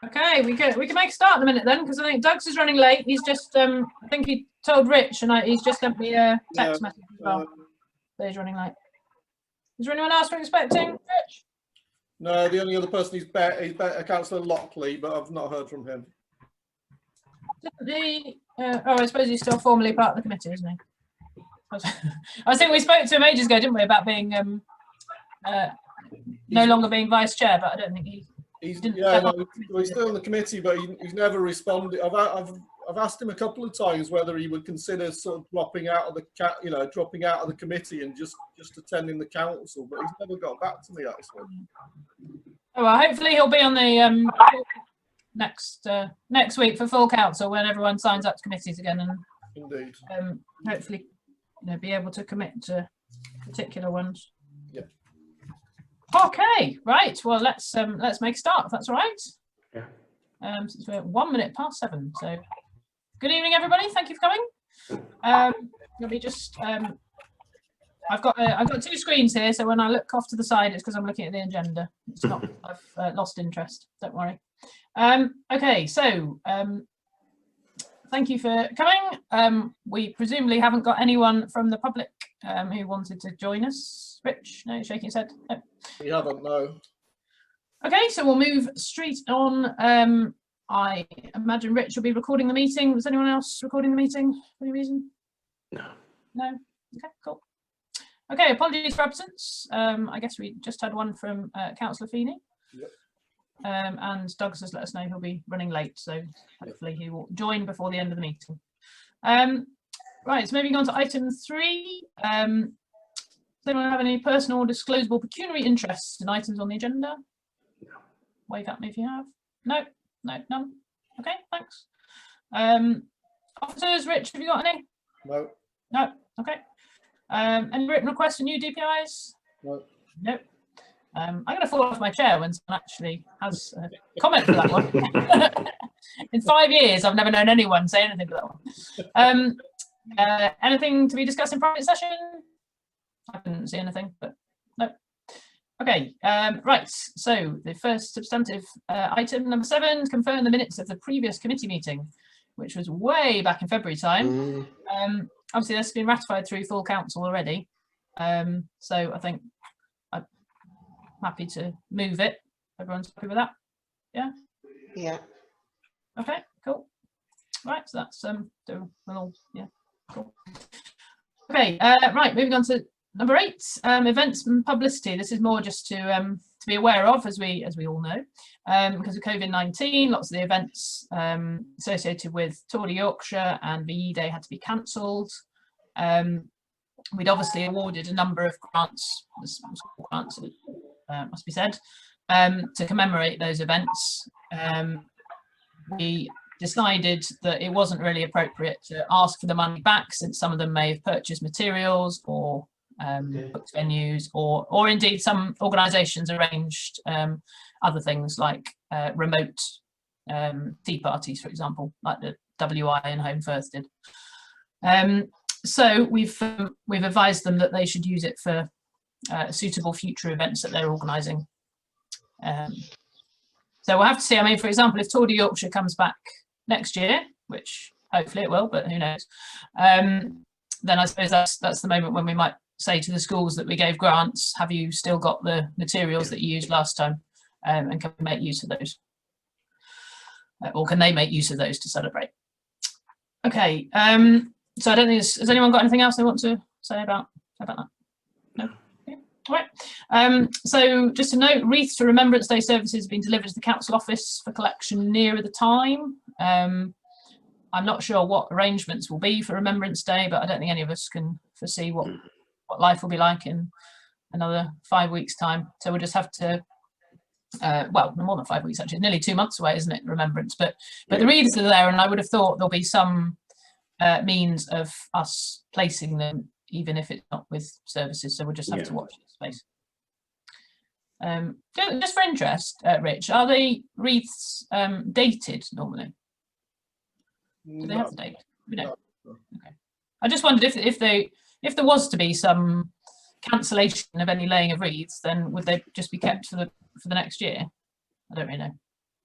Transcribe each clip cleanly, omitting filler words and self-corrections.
Okay, we can make a start in a minute then, because I think Doug's is running late. He's just I think he told Rich, and he's just sent me a text message as well. So he's running late. Is there anyone else we're expecting, Rich? No, the only other person he's Councillor Lockley, but I've not heard from him. I suppose he's still formally part of the committee, isn't he? I think we spoke to him ages ago, didn't we, about being no longer being vice chair, but I don't think he's still in the committee, but he's never responded. I've asked him a couple of times whether he would consider sort of dropping out of the committee and just attending the council, but he's never got back to me actually. Oh, well, hopefully he'll be on the next week for full council when everyone signs up to committees again, and indeed, hopefully be able to commit to particular ones. Yeah. Okay, right. Well, let's make a start if that's all right. Yeah. Since we're 1 minute past 7, so good evening, everybody. Thank you for coming. Let me just. I've got 2 screens here, so when I look off to the side, it's because I'm looking at the agenda. It's not. I've lost interest. Don't worry. Okay, so thank you for coming. We presumably haven't got anyone from the public who wanted to join us. Rich, no, shaking his head. No. We haven't, no. Okay, so we'll move straight on. I imagine Rich will be recording the meeting. Was anyone else recording the meeting for any reason? No. No? Okay, cool. Okay, apologies for absence. I guess we just had one from Councillor Feeney. Yep. And Doug's has let us know he'll be running late, so hopefully he will join before the end of the meeting. Right, so moving on to item 3. Does anyone have any personal disclosable pecuniary interests in items on the agenda? No. Wave at me if you have. No, none. Okay, thanks. Officers, Rich, have you got any? No. No, okay. Any written requests for new DPIs? No. Nope. I'm going to fall off my chair when someone actually has a comment for that one. In 5 years, I've never known anyone say anything for that one. Anything to be discussed in private session? I couldn't see anything, but no. Okay, right. So the first substantive item, number 7, confirm the minutes of the previous committee meeting, which was way back in February time. Obviously, that's been ratified through full council already. So I think I'm happy to move it. Everyone's happy with that? Yeah? Yeah. Okay, cool. Right, so that's yeah, cool. Okay, right, moving on to number 8, events and publicity. This is more just to be aware of, as we all know, because of COVID-19, lots of the events associated with Tour de Yorkshire and VE Day had to be cancelled. We'd obviously awarded a number of grants, must be said, to commemorate those events. We decided that it wasn't really appropriate to ask for the money back, since some of them may have purchased materials or booked venues, or indeed some organisations arranged other things like remote tea parties, for example, like the WI and Home First did. So we've advised them that they should use it for suitable future events that they're organising. So we'll have to see. I mean, for example, if Tour de Yorkshire comes back next year, which hopefully it will, but who knows, then I suppose that's the moment when we might say to the schools that we gave grants, have you still got the materials that you used last time, and can we make use of those? Or can they make use of those to celebrate? Okay, so I don't think, has anyone got anything else they want to say about that? No? Yeah. All right. So just a note, wreaths for Remembrance Day services have been delivered to the council office for collection nearer the time. I'm not sure what arrangements will be for Remembrance Day, but I don't think any of us can foresee what life will be like in another 5 weeks' time. So we'll just have to, well, no more than 5 weeks actually, nearly 2 months away, isn't it, Remembrance? But the wreaths are there, and I would have thought there'll be some means of us placing them, even if it's not with services. So we'll just have to watch this space. Just for interest, Rich, are the wreaths dated normally? Do they have the date? We don't. Okay. I just wondered if there was to be some cancellation of any laying of wreaths, then would they just be kept for the next year? I don't really know.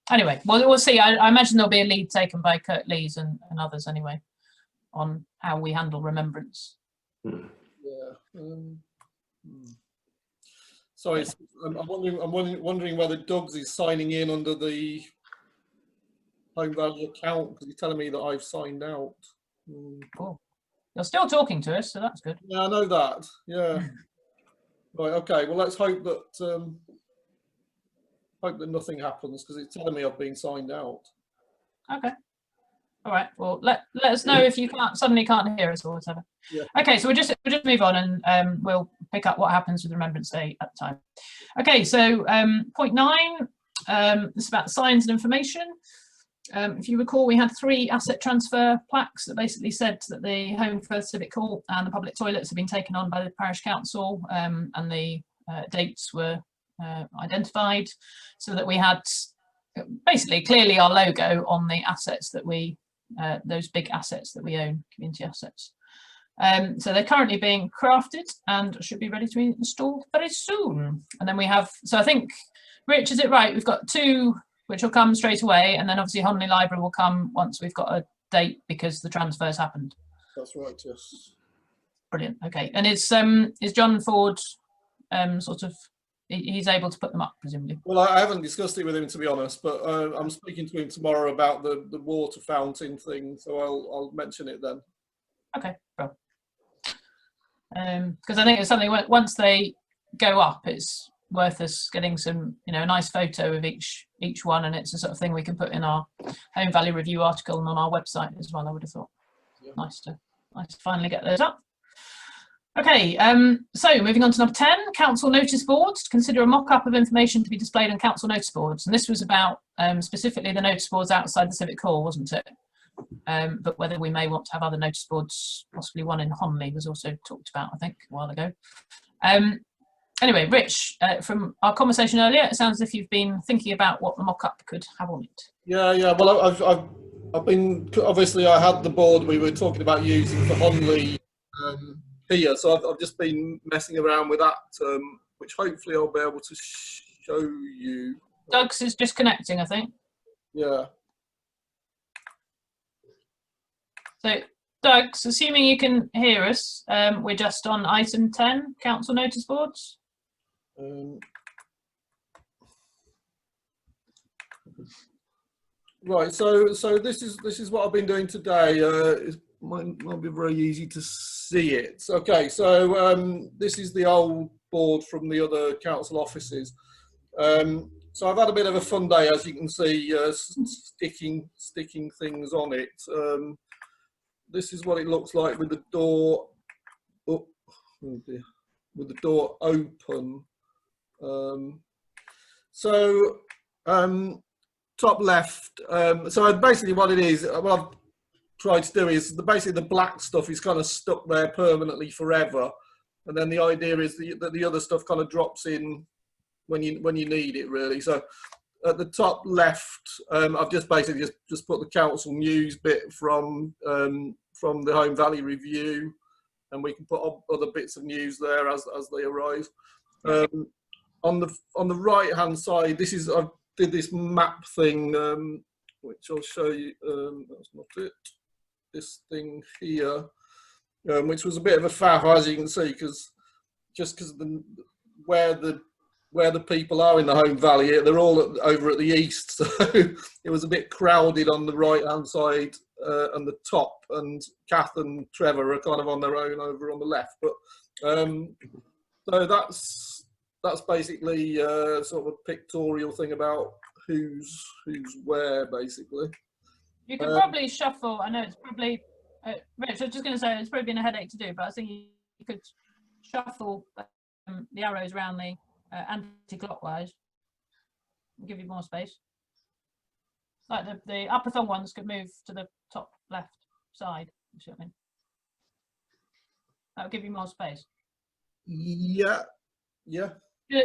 Anyway, we'll see. I imagine there'll be a lead taken by Kurt Lees and others anyway on how we handle remembrance. Yeah. Sorry, I'm wondering whether Doug's is signing in under the Home Valley account because he's telling me that I've signed out. Cool. You're still talking to us, so that's good. Yeah, I know that. Yeah. Right. Okay. Well, let's hope that nothing happens because it's telling me I've been signed out. Okay. All right. Well, let us know if you suddenly can't hear us or whatever. Yeah. Okay. So we'll just move on and we'll pick up what happens with Remembrance Day at the time. Okay. So point 9. This is about signs and information. If you recall, we had 3 asset transfer plaques that basically said that the home for Civic Hall and the public toilets have been taken on by the parish council, and the dates were identified, so that we had basically clearly our logo on the assets that we, those big assets that we own, community assets. So they're currently being crafted and should be ready to be installed very soon. And then we have, so I think, Rich, is it right? We've got 2 which will come straight away, and then obviously Honley Library will come once we've got a date because the transfer's happened. That's right, yes. Brilliant. Okay. And is John Ford sort of, he's able to put them up, presumably? Well, I haven't discussed it with him, to be honest, but I'm speaking to him tomorrow about the water fountain thing, so I'll mention it then. Okay, well. Because I think it's something, once they go up, it's worth us getting some, a nice photo of each one, and it's the sort of thing we can put in our Home Valley Review article and on our website as well, I would have thought. Yeah. Nice to finally get those up. Okay, so moving on to number 10, council notice boards. Consider a mock-up of information to be displayed on council notice boards, and this was about specifically the notice boards outside the Civic Hall, wasn't it? But whether we may want to have other notice boards, possibly one in Honley was also talked about, I think, a while ago. Anyway, Rich, from our conversation earlier, it sounds as if you've been thinking about what the mock-up could have on it. Yeah. Well, I've been, obviously I had the board we were talking about using for Honley here, so I've just been messing around with that, which hopefully I'll be able to show you. Doug's is just connecting, I think. Yeah. So, Doug's, assuming you can hear us, we're just on item 10, council notice boards. Right, so this is what I've been doing today. It might be very easy to see it. Okay, so this is the old board from the other council offices. So I've had a bit of a fun day, as you can see, sticking things on it. This is what it looks like with the door. Oh dear, with the door open. Top left. So basically, what it is, what I've tried to do is basically the black stuff is kind of stuck there permanently forever, and then the idea is that the other stuff kind of drops in when you need it, really. So at the top left, I've just basically just put the council news bit from the Home Valley Review, and we can put other bits of news there as they arrive. On the right hand side, I did this map thing, which I'll show you. That's not it. This thing here, which was a bit of a faff, as you can see, because of where the people are in the Home Valley, they're all over at the east, so it was a bit crowded on the right hand side and the top, and Kath and Trevor are kind of on their own over on the left. But so that's basically sort of a pictorial thing about who's where, basically. You can probably shuffle. I know it's probably Rich, I was just going to say it's probably been a headache to do, but I think you could shuffle the arrows around the anti-clockwise and give you more space. Like the upper thumb ones could move to the top left side. You see what I mean? That would give you more space. Yeah.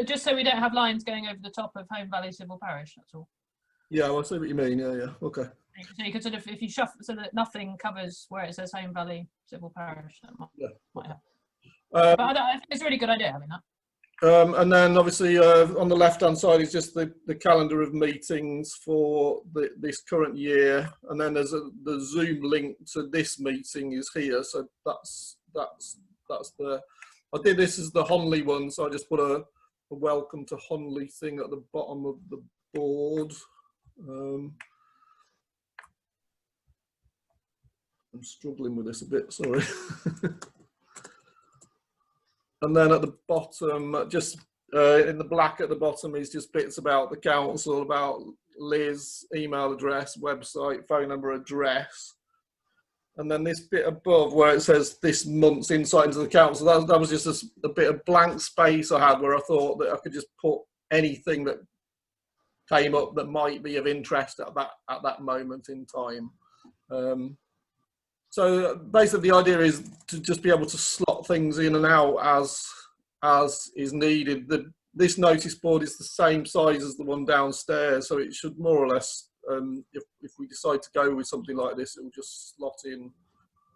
Just so we don't have lines going over the top of Home Valley Civil Parish, that's all. Yeah, well, I see what you mean. Yeah. Okay. So you could sort of, if you shuffle so that nothing covers where it says Home Valley Civil Parish, that might help. But I think it's a really good idea having that. And then obviously on the left-hand side is just the calendar of meetings for this current year, and then there's the Zoom link to this meeting is here. So that's the. I did this as the Honley one, so I just put a welcome to Honley thing at the bottom of the board. I'm struggling with this a bit, sorry. And then at the bottom, just in the black at the bottom is just bits about the council, about Liz, email address, website, phone number, address. And then this bit above where it says this month's insight into the council, that was just a bit of blank space I had where I thought that I could just put anything that came up that might be of interest at that moment in time. So basically the idea is to just be able to slot things in and out as is needed. This notice board is the same size as the one downstairs, so it should more or less, if we decide to go with something like this, it will just slot in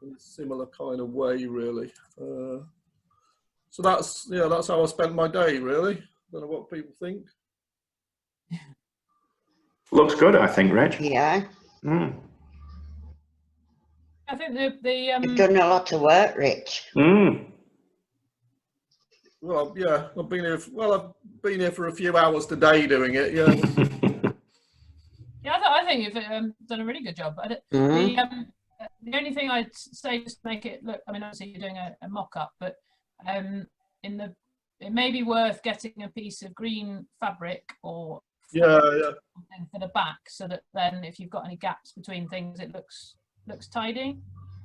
a similar kind of way, really. So that's how I spent my day, really. Don't know what people think. Looks good, I think, Reg. Yeah. Mm. I think You've done a lot of work, Rich. Mm. Well, yeah, I've been here for a few hours today doing it. Yeah. Yeah, I think you've done a really good job. The only thing I'd say, just to make it look, I mean, obviously you're doing a mock-up, but it may be worth getting a piece of green fabric or something for the back, so that then if you've got any gaps between things, it looks tidy.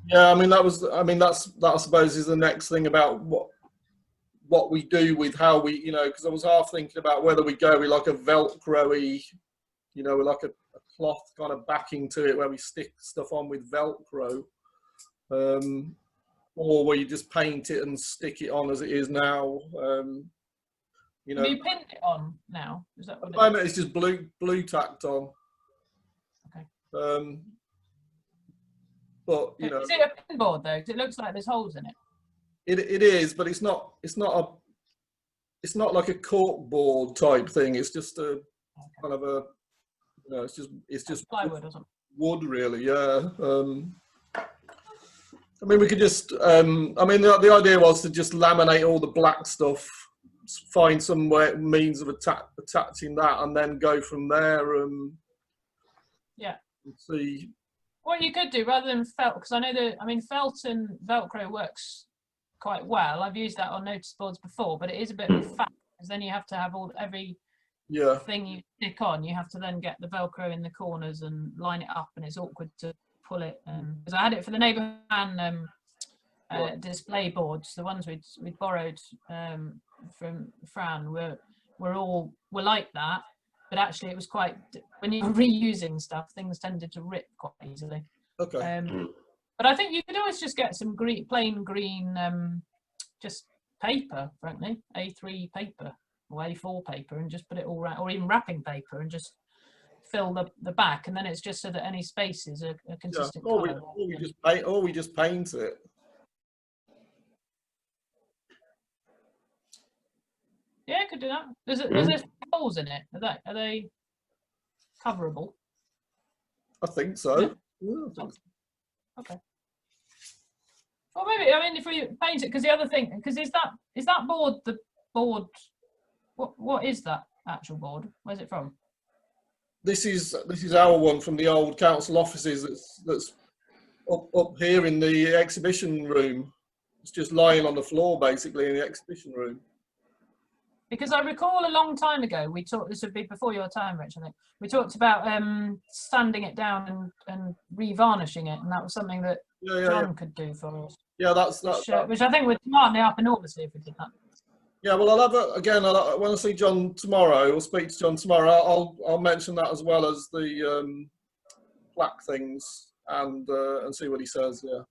Yeah, I mean that I suppose is the next thing about what we do with how we, because I was half thinking about whether we go with like a Velcro-y, with like a cloth kind of backing to it where we stick stuff on with Velcro, or where you just paint it and stick it on as it is now. Have you pinned it on now? Is that what at the moment it's just blue tacked on. Okay. But is it a pin board though? Because it looks like there's holes in it. It is, but it's not like a cork board type thing. It's just a kind of a, it's just plywood or something. Wood, really. Yeah. I mean, we could just. The idea was to just laminate all the black stuff, find some means of attaching that, and then go from there. Yeah. And see. What you could do rather than felt, because I know felt and Velcro works quite well. I've used that on notice boards before, but it is a bit of a faff, because then you have to have every thing you stick on, you have to then get the Velcro in the corners and line it up, and it's awkward to pull it. Because I had it for the neighbour display boards, the ones we'd borrowed from Fran were like that. But actually, it was quite, when you're reusing stuff, things tended to rip quite easily. Okay. But I think you could always just get some plain green, just paper, frankly, A3 paper or A4 paper, and just put it all around, or even wrapping paper, and just fill the back, and then it's just so that any spaces are consistent. Yeah. Or we just paint it. Yeah, I could do that. There's holes in it. Are they coverable? I think so. Yeah. Yeah, I think so. Okay. Well, maybe, if we paint it, because the other thing, because is that board the board? What is that actual board? Where's it from? This is our one from the old council offices. That's up here in the exhibition room. It's just lying on the floor, basically, in the exhibition room. Because I recall a long time ago, we talked, this would be before your time, Rich, I think, we talked about sanding it down and re-varnishing it, and that was something that John could do for us. Yeah, which I think would smarten it up enormously if we did that. Yeah, well, I'll have when I see John tomorrow, or speak to John tomorrow, I'll mention that as well as the plaque things, and see what he says. Yeah.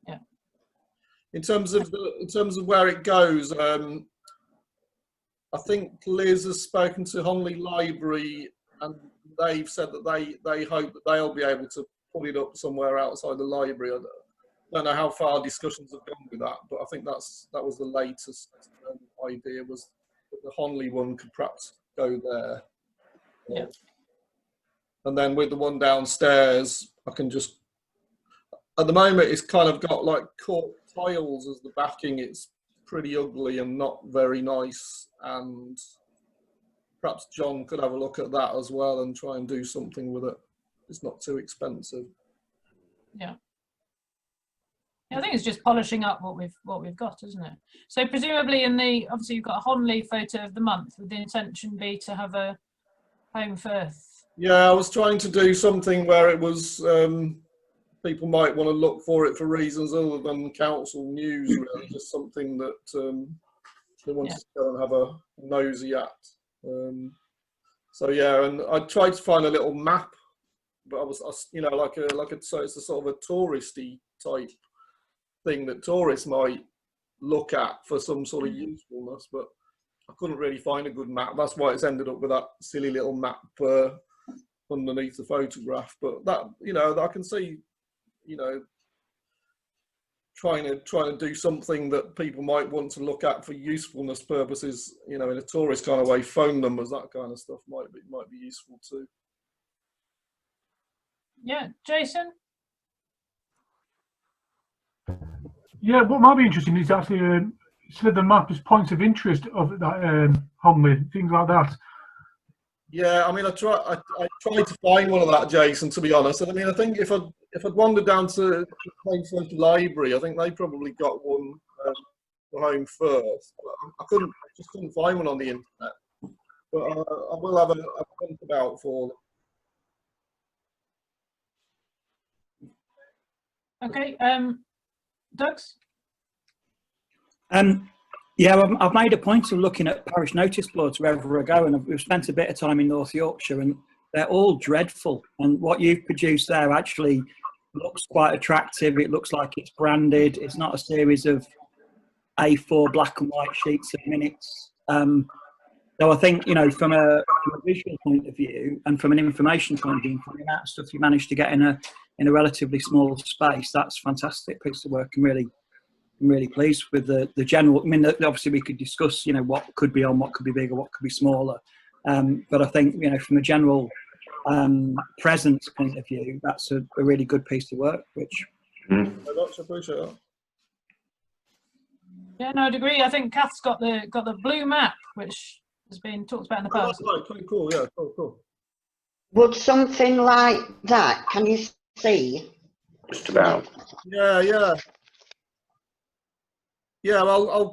Yeah. In terms of where it goes, I think Liz has spoken to Honley Library, and they've said that they hope that they'll be able to put it up somewhere outside the library. I don't know how far discussions have gone with that, but I think that was the latest idea was that the Honley one could perhaps go there. Yeah. And then with the one downstairs, I can just, at the moment it's kind of got like cork tiles as the backing. It's pretty ugly and not very nice, and perhaps John could have a look at that as well and try and do something with it. It's not too expensive. Yeah. I think it's just polishing up what we've got, isn't it? So presumably obviously you've got a Honley photo of the month. Would the intention be to have a Home Firth? Yeah, I was trying to do something where it was, people might want to look for it for reasons other than council news, really, just something that they wanted to go and have a nosy at. So yeah, and I tried to find a little map, but I was you know, so it's a sort of a touristy type thing that tourists might look at for some sort of usefulness, but I couldn't really find a good map. That's why it's ended up with that silly little map underneath the photograph. But that, you know, I can see, you know, trying to do something that people might want to look at for usefulness purposes, you know, in a tourist kind of way. Phone numbers, that kind of stuff might be useful too. Yeah, Jason? Yeah, what might be interesting is actually said the map as points of interest of that Honley, things like that. Yeah, I mean, I tried to find one of that, Jason, to be honest. I mean, I think if I'd wandered down to the library, I think they probably got one for Home First. I just couldn't find one on the internet. But I will have a think about for them. Okay, Doug's? Yeah, I've made a point of looking at parish notice boards wherever I go, and we've spent a bit of time in North Yorkshire, and they're all dreadful. And what you've produced there actually looks quite attractive. It looks like it's branded. It's not a series of A4 black and white sheets of minutes. So I think, you know, from a visual point of view and from an information point of view, from the amount of stuff you managed to get in a relatively small space, that's a fantastic piece of work. I'm really pleased with the general. I mean, obviously we could discuss, you know, what could be on, what could be bigger, what could be smaller. But I think, you know, from a general presence point of view, that's a really good piece of work. Which I much appreciate that. Yeah, no, I'd agree. I think Kath's got the blue map, which has been talked about in the past. Oh, that's right. Cool. Yeah, cool. Would something like that, can you see? Just about. Yeah. Yeah, I'll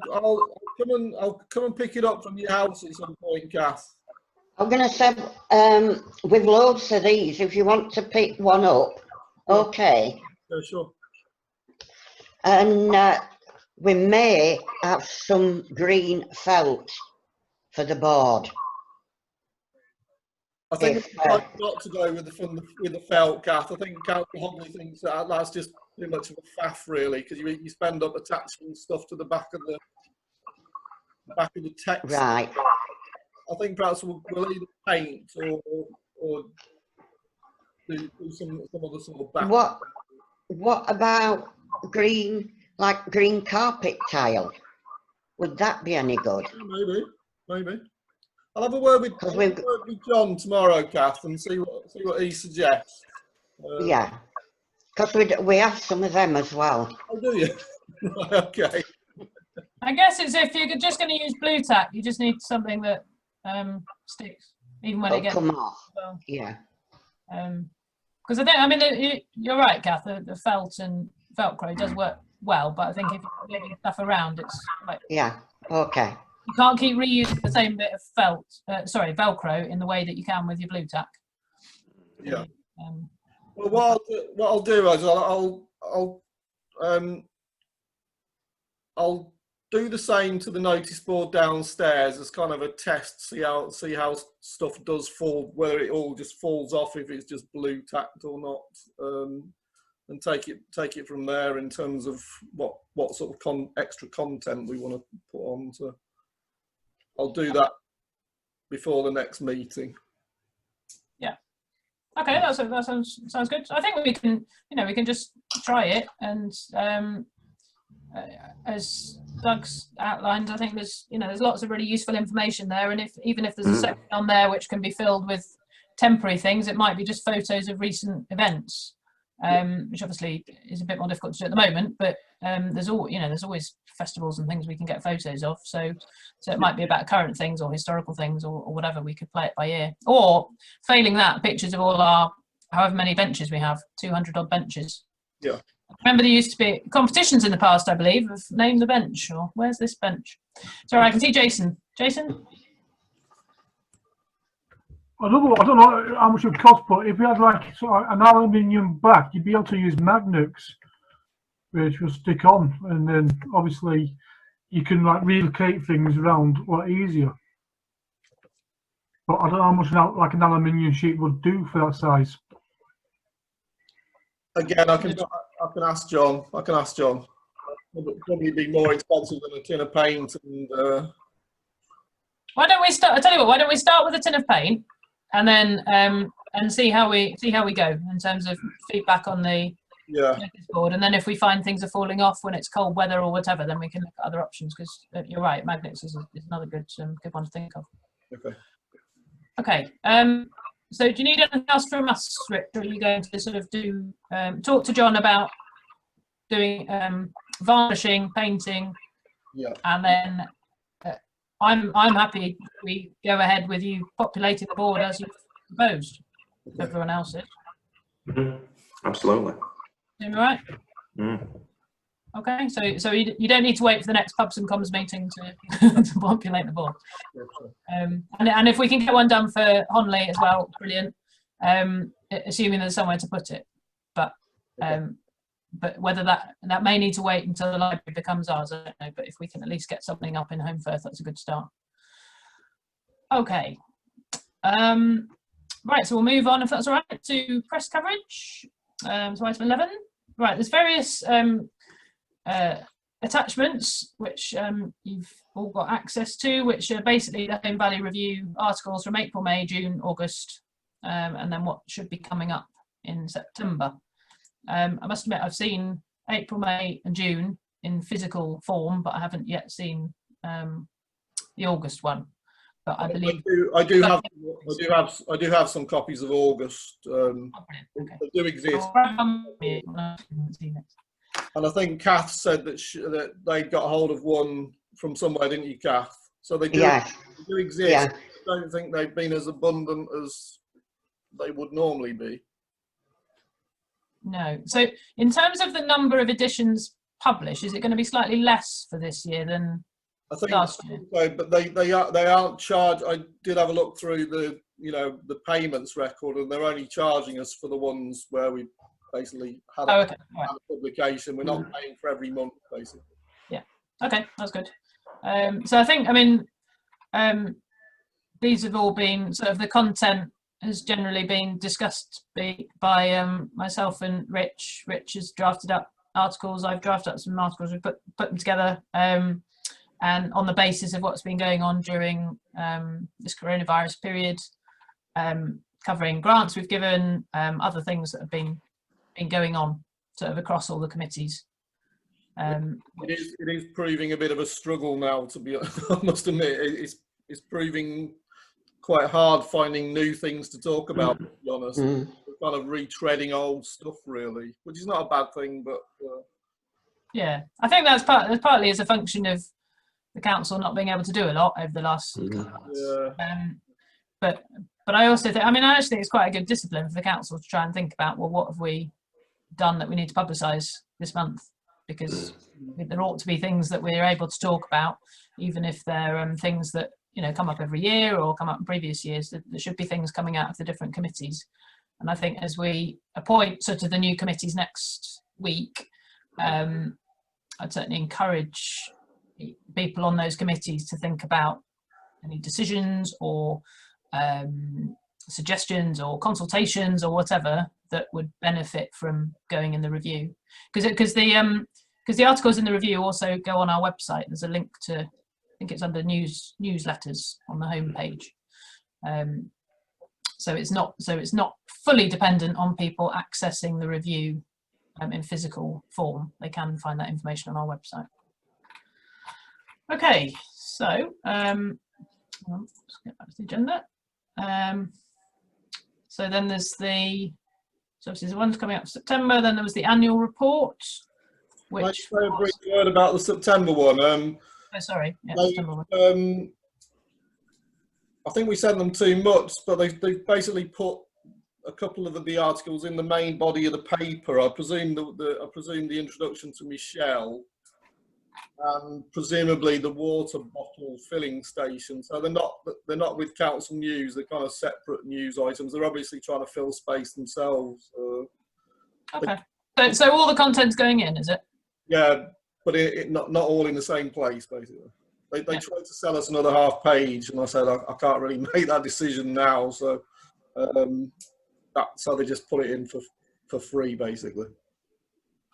come and pick it up from your house at some point, Kath. I'm going to say, with loads of these, if you want to pick one up, okay. Yeah, sure. And we may have some green felt for the board. I think it's quite not to go with the felt, Kath. I think Council Honley thinks that's just too much of a faff, really, because you spend up attaching stuff to the back of the text. Right. I think perhaps we'll either paint or do some other sort of back. What about green, like green carpet tile? Would that be any good? Maybe. I'll have a word with John tomorrow, Kath, and see what he suggests. Yeah, because we have some of them as well. Oh, do you? Okay. I guess it's if you're just going to use blue tack, you just need something that sticks, even when it gets come off. Well. Yeah. Because I mean, you're right, Kath. The felt and Velcro does work well, but I think if you're moving stuff around, it's like Okay. You can't keep reusing the same bit of Velcro in the way that you can with your blue tack. Yeah. Well, what I'll do is I'll do the same to the notice board downstairs as kind of a test, see how stuff does fall, whether it all just falls off if it's just blue tacked or not, and take it from there in terms of what sort of extra content we want to put on. I'll do that before the next meeting. Yeah. Okay, that sounds good. I think we can just try it, and as Doug's outlined, I think there's lots of really useful information there, and even if there's a section on there which can be filled with temporary things, it might be just photos of recent events, which obviously is a bit more difficult to do at the moment, but there's always festivals and things we can get photos of, so it might be about current things or historical things or whatever. We could play it by ear, or failing that, pictures of all our however many benches we have, 200 odd benches. Yeah. Remember there used to be competitions in the past, I believe, of name the bench, or where's this bench? Sorry, I can see Jason. Jason? I don't know how much it would cost, but if you had like sort of an aluminium back, you'd be able to use magnets, which will stick on, and then obviously you can like relocate things around a lot easier. But I don't know how much like an aluminium sheet would do for that size. Again, I can ask John. It'd probably be more expensive than a tin of paint. And why don't we start? I tell you what. Why don't we start with a tin of paint, and then and see how we go in terms of feedback on the notice board, and then if we find things are falling off when it's cold weather or whatever, then we can look at other options. Because you're right, magnets is another good one to think of. Okay. Okay. So do you need anything else from us, Rich, or are you going to sort of do talk to John about doing varnishing, painting, and then I'm happy we go ahead with you populating the board as you've proposed. Okay. Everyone else is. Absolutely. All right. Okay, so you don't need to wait for the next Pubs and Comms meeting to populate the board. And if we can get one done for Honley as well, brilliant. Assuming there's somewhere to put it, but whether that may need to wait until the library becomes ours, I don't know. But if we can at least get something up in Home Firth, that's a good start. Okay. Right, so we'll move on, if that's all right, to press coverage. So item 11. Right, there's various attachments which you've all got access to, which are basically the Home Valley Review articles from April, May, June, August, and then what should be coming up in September. I must admit I've seen April, May and June in physical form, but I haven't yet seen the August one. But I believe I do have some copies of August. okay. They do exist. And I think Kath said that they got hold of one from somewhere, didn't you, Kath? So they do, they do exist. Yeah. I don't think they've been as abundant as they would normally be. No. So in terms of the number of editions published, is it going to be slightly less for this year than last year? So, but they aren't charged. I did have a look through the payments record, and they're only charging us for the ones where we basically had a publication. We're not paying for every month, basically. Yeah. Okay, that's good. So I think, these have all been sort of, the content has generally been discussed by myself and Rich. Rich has drafted up articles. I've drafted up some articles. We put them together, and on the basis of what's been going on during this coronavirus period, covering grants we've given, other things that have been going on sort of across all the committees. It is proving a bit of a struggle now, to be honest. I must admit, it's proving quite hard finding new things to talk about, to be honest. We're kind of retreading old stuff, really, which is not a bad thing, but yeah, I think that's partly as a function of the council not being able to do a lot over the last couple of months. But I also think, I actually think it's quite a good discipline for the council to try and think about, well, what have we done that we need to publicise this month? Because there ought to be things that we're able to talk about, even if they're things that come up every year or come up in previous years. There should be things coming out of the different committees. And I think as we appoint sort of the new committees next week, I'd certainly encourage people on those committees to think about any decisions or suggestions or consultations or whatever that would benefit from going in the review. Because the articles in the review also go on our website. There's a link to, I think it's under newsletters on the homepage. So it's not fully dependent on people accessing the review in physical form, they can find that information on our website. Okay, so let's get back to the agenda. So then there's the, so obviously the one's coming up in September, then there was the annual report, which Can I say a brief word about the September one? Oh, sorry, yeah, September one. I think we sent them too much, but they basically put a couple of the articles in the main body of the paper. I presume the introduction to Michelle, and presumably the water bottle filling station. So they're not with council news. They're kind of separate news items. They're obviously trying to fill space themselves. Okay, so all the content's going in, is it? Yeah, but not all in the same place, basically. They tried to sell us another half page, and I said I can't really make that decision now. So so they just put it in for free, basically.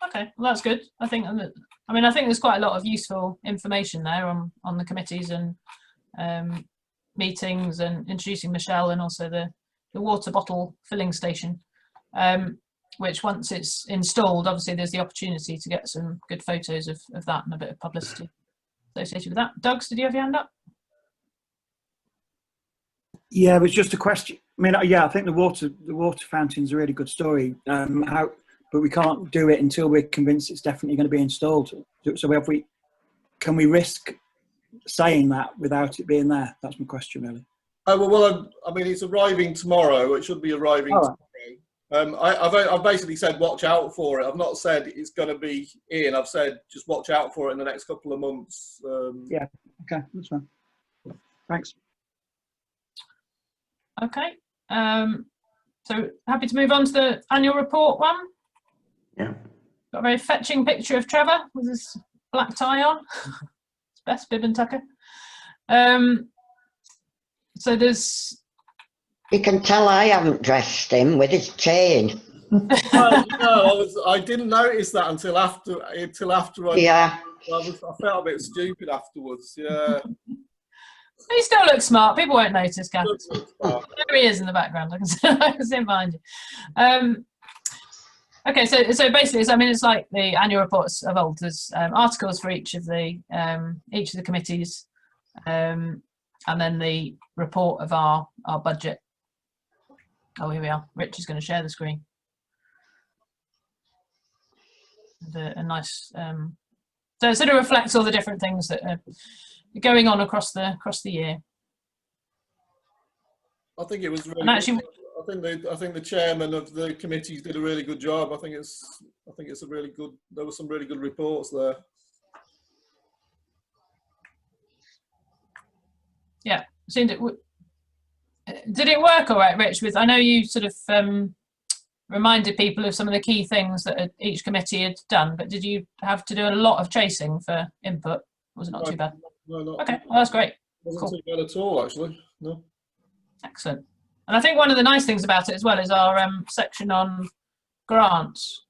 Okay, well that's good. I think there's quite a lot of useful information there on the committees and meetings, and introducing Michelle, and also the water bottle filling station, which once it's installed, obviously there's the opportunity to get some good photos of that and a bit of publicity associated with that. Doug's, did you have your hand up? Yeah, it was just a question. I mean, yeah, I think the water fountain's a really good story. But we can't do it until we're convinced it's definitely going to be installed. So can we risk saying that without it being there? That's my question, really. Well, I mean, it's arriving tomorrow. It should be arriving tomorrow. I've basically said watch out for it. I've not said it's going to be in. I've said just watch out for it in the next couple of months. Yeah, okay, that's fine. Thanks. Okay, so happy to move on to the annual report one. Yeah. Got a very fetching picture of Trevor with his black tie on. His best bib and tucker. So there's... You can tell I haven't dressed him with his chain. Well, no, I didn't notice that until after Yeah. I felt a bit stupid afterwards. Yeah. He still looks smart. People won't notice, Kath. There he is in the background. I can see him behind you. Okay, so basically, I mean, it's like the annual reports of old. There's articles for each of the committees, and then the report of our budget. Oh, here we are. Rich is going to share the screen. A nice. So it sort of reflects all the different things that are going on across the year. I think it was really. And actually, I think the chairman of the committees did a really good job. I think it's a really good. There were some really good reports there. Yeah, seemed it. Did it work all right, Rich? I know you sort of reminded people of some of the key things that each committee had done, but did you have to do a lot of chasing for input? Was it not too bad? No, not. Okay, well that's great. Wasn't too bad at all, actually. No. Excellent. And I think one of the nice things about it as well is our section on grants,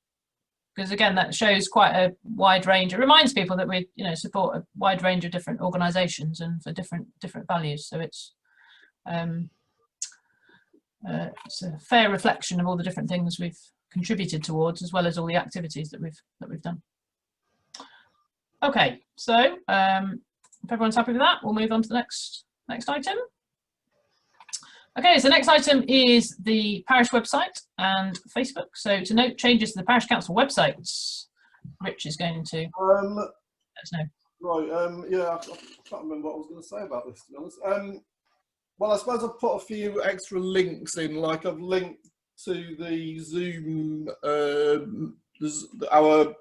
because again that shows quite a wide range. It reminds people that we support a wide range of different organisations and for different values. So it's a fair reflection of all the different things we've contributed towards, as well as all the activities that we've done. Okay, so if everyone's happy with that, we'll move on to the next item. Okay, so the next item is the parish website and Facebook. So to note changes to the parish council websites, Rich is going to let us know. Right, yeah, I can't remember what I was going to say about this, to be honest. Well, I suppose I've put a few extra links in, like I've linked to the Zoom, our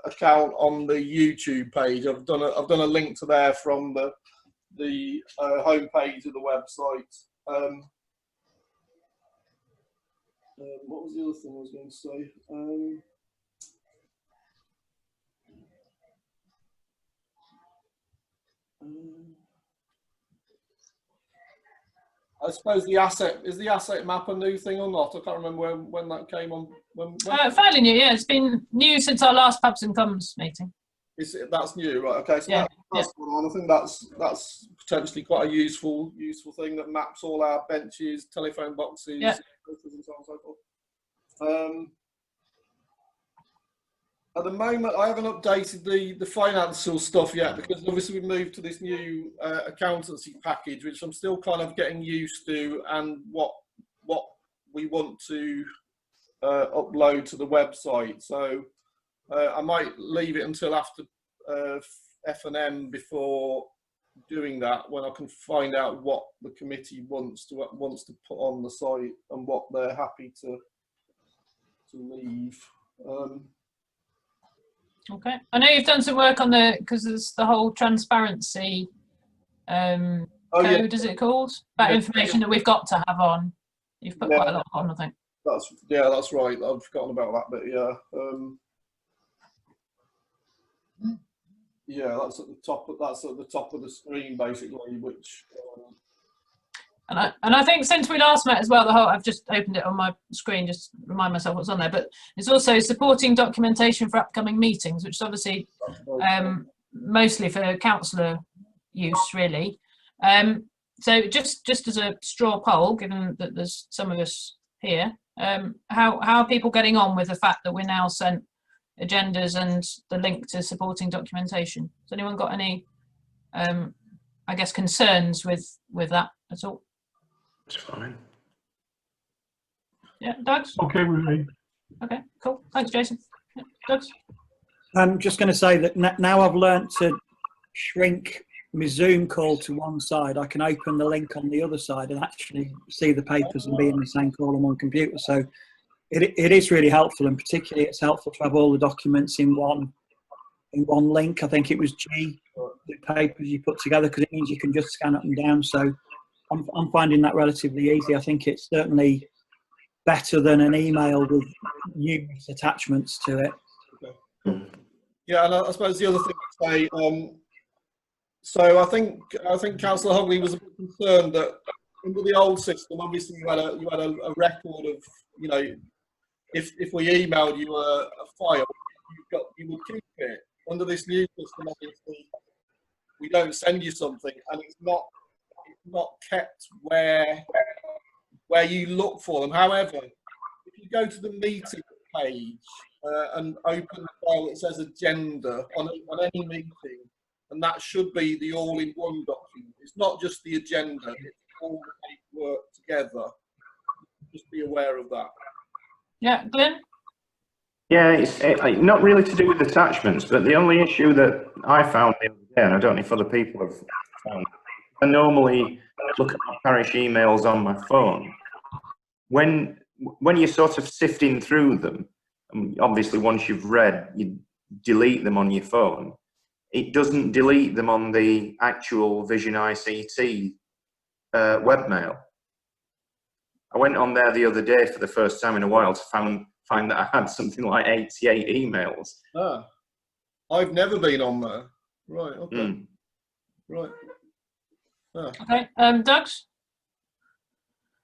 account on the YouTube page. I've done a link to there from the homepage of the website. What was the other thing I was going to say? I suppose the asset map a new thing or not? I can't remember when that came on. Fairly new, yeah. It's been new since our last Pubs and Commons meeting. That's new, right? Okay, so that's one on. I think that's potentially quite a useful thing that maps all our benches, telephone boxes, and so on and so forth. At the moment, I haven't updated the financial stuff yet because obviously we moved to this new accountancy package, which I'm still kind of getting used to, and what we want to upload to the website. So I might leave it until after F&M before doing that, when I can find out what the committee wants to put on the site and what they're happy to leave. Okay, I know you've done some work on because there's the whole transparency code, is it called? That information that we've got to have on. You've put quite a lot on, I think. That's right. I've forgotten about that bit. Yeah. Yeah, that's at the top. That's at the top of the screen, basically. Which. And I think since we last met as well, I've just opened it on my screen just to remind myself what's on there. But it's also supporting documentation for upcoming meetings, which is obviously mostly for councillor use, really. So just as a straw poll, given that there's some of us here, how are people getting on with the fact that we're now sent agendas and the link to supporting documentation? Has anyone got any, I guess, concerns with that at all? It's fine. Yeah, Doug's? Okay with me. Okay, cool. Thanks, Jason. Yeah, Doug's? I'm just going to say that now I've learnt to shrink my Zoom call to one side. I can open the link on the other side and actually see the papers and be in the same call on one computer. So it is really helpful, and particularly it's helpful to have all the documents in one link. I think it was G, the papers you put together, because it means you can just scan up and down. So I'm finding that relatively easy. I think it's certainly better than an email with numerous attachments to it. Yeah, and I suppose the other thing to say, so I think Councillor Hogley was a bit concerned that under the old system, obviously you had a record of, you know, if we emailed you a file, you would keep it. Under this new system, obviously, we don't send you something, and it's not kept where you look for them. However, if you go to the meeting page and open the file that says agenda on any meeting, and that should be the all-in-one document. It's not just the agenda; it's all the paperwork together. Just be aware of that. Yeah, Glenn? Yeah, it's not really to do with attachments, but the only issue that I found the other day, and I don't know if other people have found, I normally look at my parish emails on my phone. When you're sort of sifting through them, obviously once you've read, you delete them on your phone. It doesn't delete them on the actual Vision ICT webmail. I went on there the other day for the first time in a while to find that I had something like 88 emails. Ah, I've never been on there. Right, okay. Right. Ah. Okay, Doug's?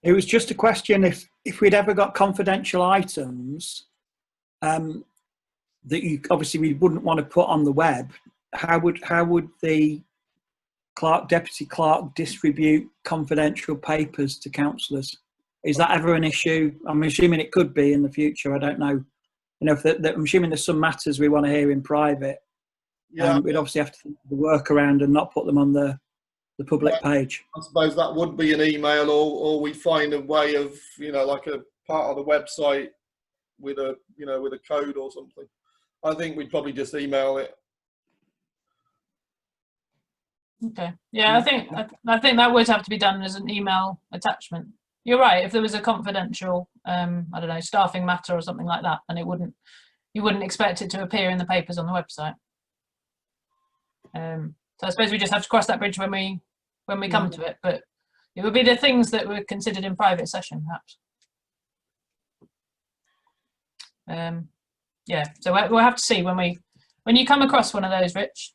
It was just a question if we'd ever got confidential items that you obviously we wouldn't want to put on the web. How would the deputy clerk distribute confidential papers to councillors? Is that ever an issue? I'm assuming it could be in the future. I don't know. You know, I'm assuming there's some matters we want to hear in private. Yeah, we'd obviously have to think of the workaround and not put them on the public page. I suppose that would be an email, or we find a way of, you know, like a part of the website with a, you know, with a code or something. I think we'd probably just email it. Okay. Yeah, I think that would have to be done as an email attachment. You're right. If there was a confidential, I don't know, staffing matter or something like that, then you wouldn't expect it to appear in the papers on the website. So I suppose we just have to cross that bridge when we come to it. But it would be the things that were considered in private session, perhaps. Yeah. So we'll have to see when you come across one of those, Rich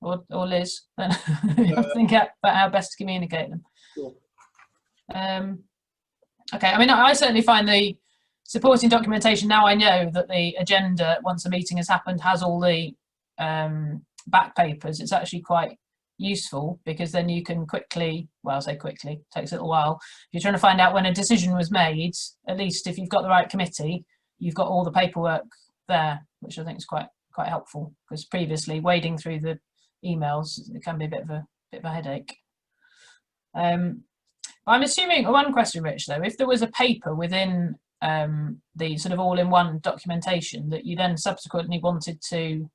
or Liz, then you have to think about how best to communicate them. Sure. Okay, I mean, I certainly find the supporting documentation, now I know that the agenda, once a meeting has happened, has all the back papers. It's actually quite useful because then you can quickly, well, I'll say quickly, takes a little while. If you're trying to find out when a decision was made, at least if you've got the right committee, you've got all the paperwork there, which I think is quite quite helpful, because previously wading through the emails, it can be a bit of a headache. I'm assuming, one question, Rich, though, if there was a paper within the sort of all-in-one documentation that you then subsequently wanted to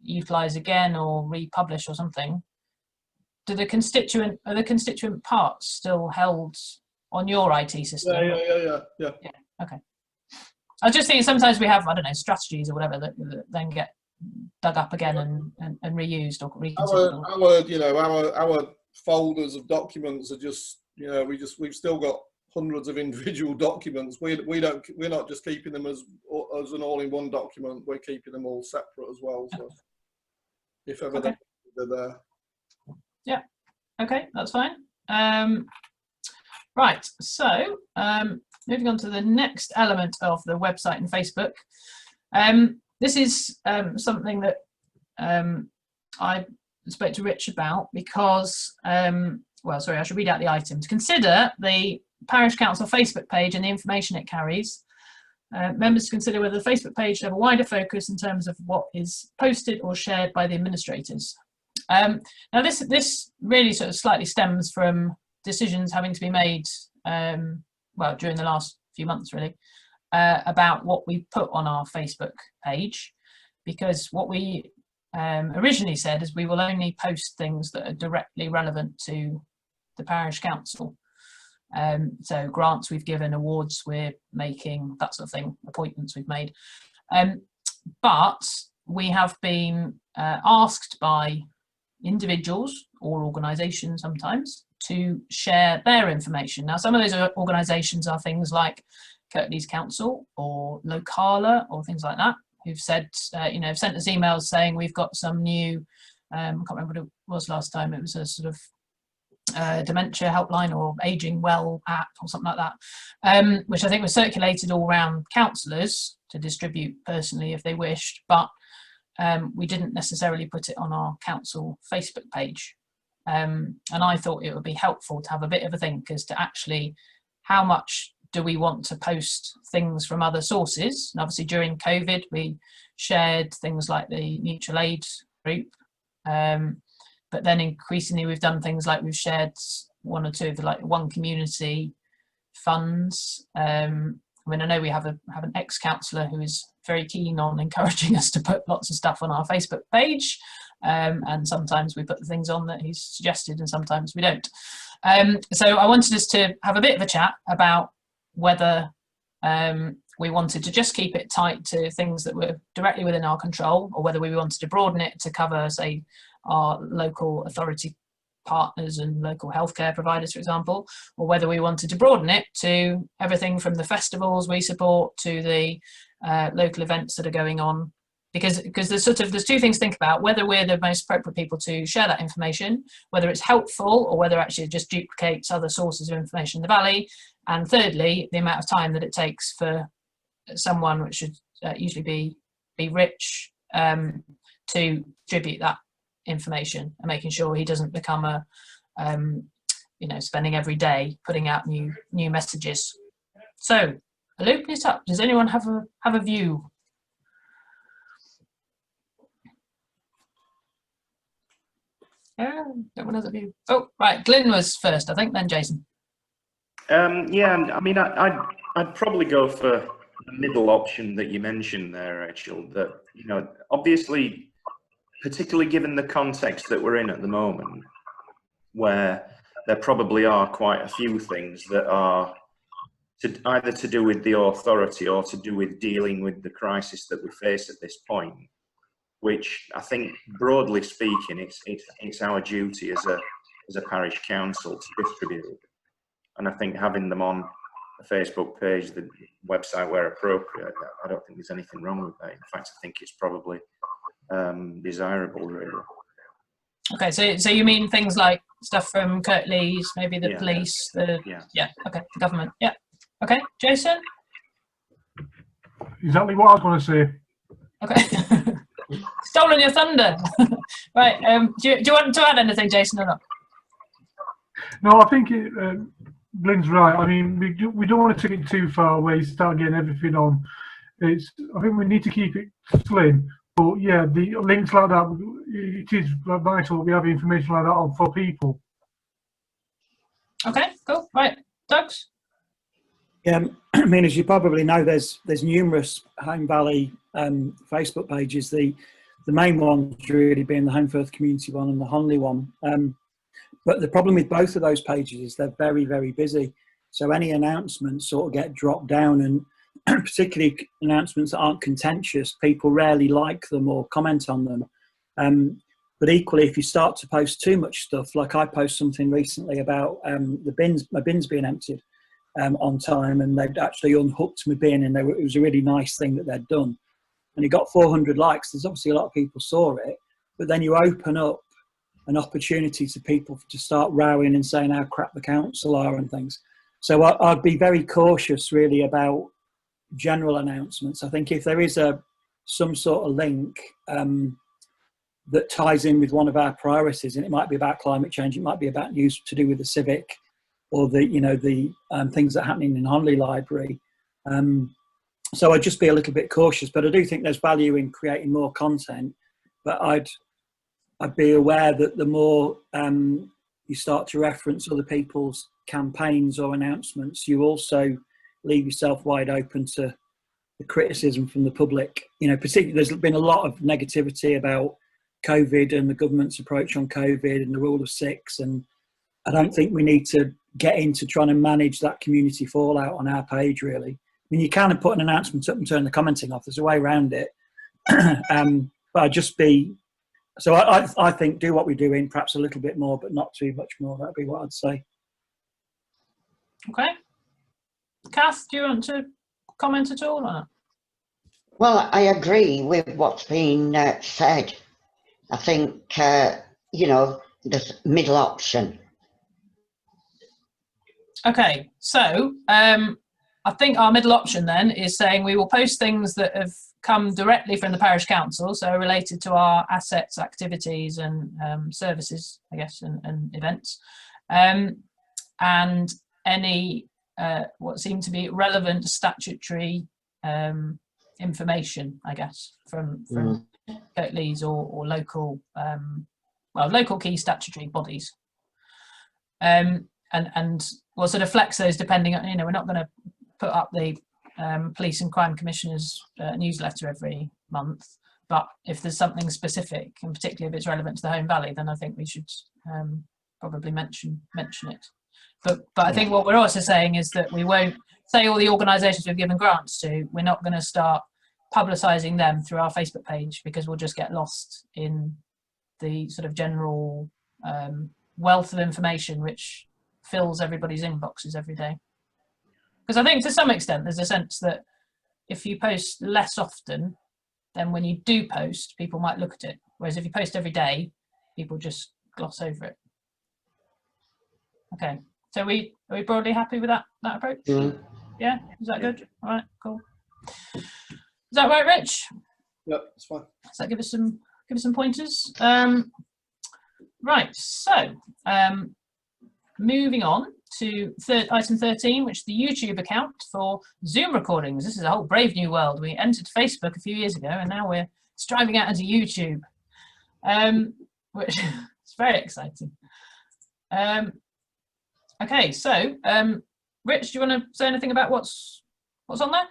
utilise again or republish or something, are the constituent parts still held on your IT system? Yeah. Okay. I just think sometimes we have, I don't know, strategies or whatever that then get dug up again and reused or reconsidered. Our folders of documents are just, we've still got hundreds of individual documents. We're not just keeping them as an all-in-one document. We're keeping them all separate as well. So if ever they're there. Yeah. Okay, that's fine. Right. So moving on to the next element of the website and Facebook. This is something that I spoke to Rich about because, well, sorry, I should read out the items. Consider the Parish Council Facebook page and the information it carries. Members consider whether the Facebook page should have a wider focus in terms of what is posted or shared by the administrators. Now, this really sort of slightly stems from decisions having to be made, well, during the last few months, really, about what we put on our Facebook page, because what we originally said is we will only post things that are directly relevant to the parish council. So grants we've given, awards we're making, that sort of thing, appointments we've made. But we have been asked by individuals or organisations sometimes to share their information. Now, some of those organisations are things like Kirklees Council or Locala or things like that, who've said, sent us emails saying we've got some new, I can't remember what it was last time, it was a sort of dementia helpline or aging well app or something like that, which I think was circulated all around councillors to distribute personally if they wished, but we didn't necessarily put it on our council Facebook page. And I thought it would be helpful to have a bit of a think as to actually how much do we want to post things from other sources. And obviously during COVID we shared things like the mutual aid group, but then increasingly we've done things like we've shared one or two of the like One Community funds. I mean, I know we have an ex-councillor who is very keen on encouraging us to put lots of stuff on our Facebook page, and sometimes we put the things on that he's suggested and sometimes we don't. So I wanted us to have a bit of a chat about whether we wanted to just keep it tight to things that were directly within our control, or whether we wanted to broaden it to cover, say, our local authority partners and local healthcare providers, for example, or whether we wanted to broaden it to everything from the festivals we support to the local events that are going on. Because there's two things to think about: whether we're the most appropriate people to share that information, whether it's helpful, or whether actually it just duplicates other sources of information in the valley, and thirdly, the amount of time that it takes for someone, which should usually be Rich, to distribute that information and making sure he doesn't become a spending every day putting out new messages. So I'll open it up. Does anyone have a view? Yeah, no one has a view. Oh, right, Glyn was first, I think, then Jason. Yeah, I mean, I'd probably go for the middle option that you mentioned there, Rachel. That, obviously, particularly given the context that we're in at the moment, where there probably are quite a few things that are either to do with the authority or to do with dealing with the crisis that we face at this point, which I think, broadly speaking, it's our duty as a parish council to distribute. And I think having them on a Facebook page, the website where appropriate, I don't think there's anything wrong with that. In fact, I think it's probably desirable, really. Okay, so you mean things like stuff from Kirklees, maybe the police, okay, the government, yeah. Okay, Jason? Exactly what I was going to say. Okay. Stolen your thunder. Right, do you want to add anything, Jason, or not? No, I think Glyn's right. I mean, we don't want to take it too far away, start getting everything on. I think we need to keep it slim, But yeah, the links like that, it is vital that we have information like that on for people. Okay, cool. Right, Doug's? Yeah, I mean, as you probably know, there's numerous Home Valley Facebook pages. The main one's really being the Home Firth Community one and the Honley one. But the problem with both of those pages is they're very, very busy. So any announcements sort of get dropped down, and particularly announcements that aren't contentious, people rarely like them or comment on them. But equally, if you start to post too much stuff, like I posted something recently about my bins being emptied on time, and they'd actually unhooked my bin, and it was a really nice thing that they'd done. And it got 400 likes. There's obviously a lot of people saw it, but then you open up an opportunity to people to start rowing and saying how crap the council are and things. So I'd be very cautious really about general announcements. I think if there is some sort of link that ties in with one of our priorities, and it might be about climate change, it might be about news to do with the civic, or the things that are happening in Honley Library. So I'd just be a little bit cautious, but I do think there's value in creating more content. But I'd be aware that the more you start to reference other people's campaigns or announcements, you also leave yourself wide open to the criticism from the public. You know, particularly there's been a lot of negativity about COVID and the government's approach on COVID and the rule of six, and I don't think we need to get into trying to manage that community fallout on our page, really. I mean, you can put an announcement up and turn the commenting off. There's a way around it. But I'd just be... So I think do what we're doing, perhaps a little bit more, but not too much more. That'd be what I'd say. Okay. Kath, do you want to comment at all on it? Well, I agree with what's been said. I think, you know, the middle option. Okay, so I think our middle option then is saying we will post things that have come directly from the parish council, so related to our assets, activities and services, I guess, and events, and any what seem to be relevant statutory information, I guess, from Kirklees or local, local key statutory bodies. And we'll sort of flex those depending on, you know, we're not going to put up the Police and Crime Commissioner's newsletter every month, but if there's something specific, and particularly if it's relevant to the Home Valley, then I think we should probably mention it. But I think what we're also saying is that we won't say all the organisations we've given grants to, we're not going to start publicising them through our Facebook page, because we'll just get lost in the sort of general wealth of information which fills everybody's inboxes every day. Because I think to some extent there's a sense that if you post less often, then when you do post, people might look at it. Whereas if you post every day, people just gloss over it. Okay, so are we broadly happy with that approach? Yeah, is that good? All right, cool. Is that right, Rich? Yep, that's fine. Does that give us some pointers? Right, so moving on to item 13, which is the YouTube account for Zoom recordings. This is a whole brave new world. We entered Facebook a few years ago, and now we're striving out into YouTube, which is very exciting. Okay, so Rich, do you want to say anything about what's on there?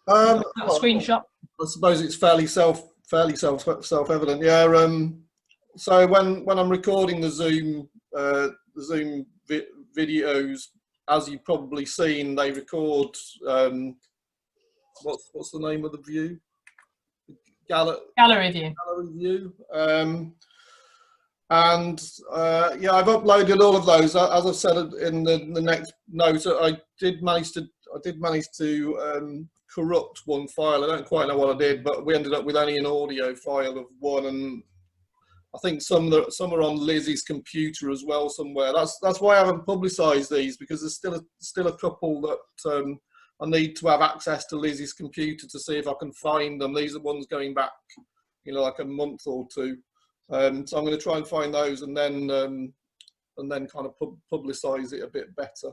Screenshot. I suppose it's fairly self-evident. Yeah. So when I'm recording the Zoom videos, as you've probably seen, they record what's the name of the view? Gallery view. Gallery view. Yeah, I've uploaded all of those. As I've said in the next note, I did manage to corrupt one file. I don't quite know what I did, but we ended up with only an audio file of one, and I think some are on Lizzie's computer as well somewhere. That's why I haven't publicised these, because there's still a couple that I need to have access to Lizzie's computer to see if I can find them. These are ones going back, you know, like a month or two. So I'm going to try and find those and then kind of publicise it a bit better.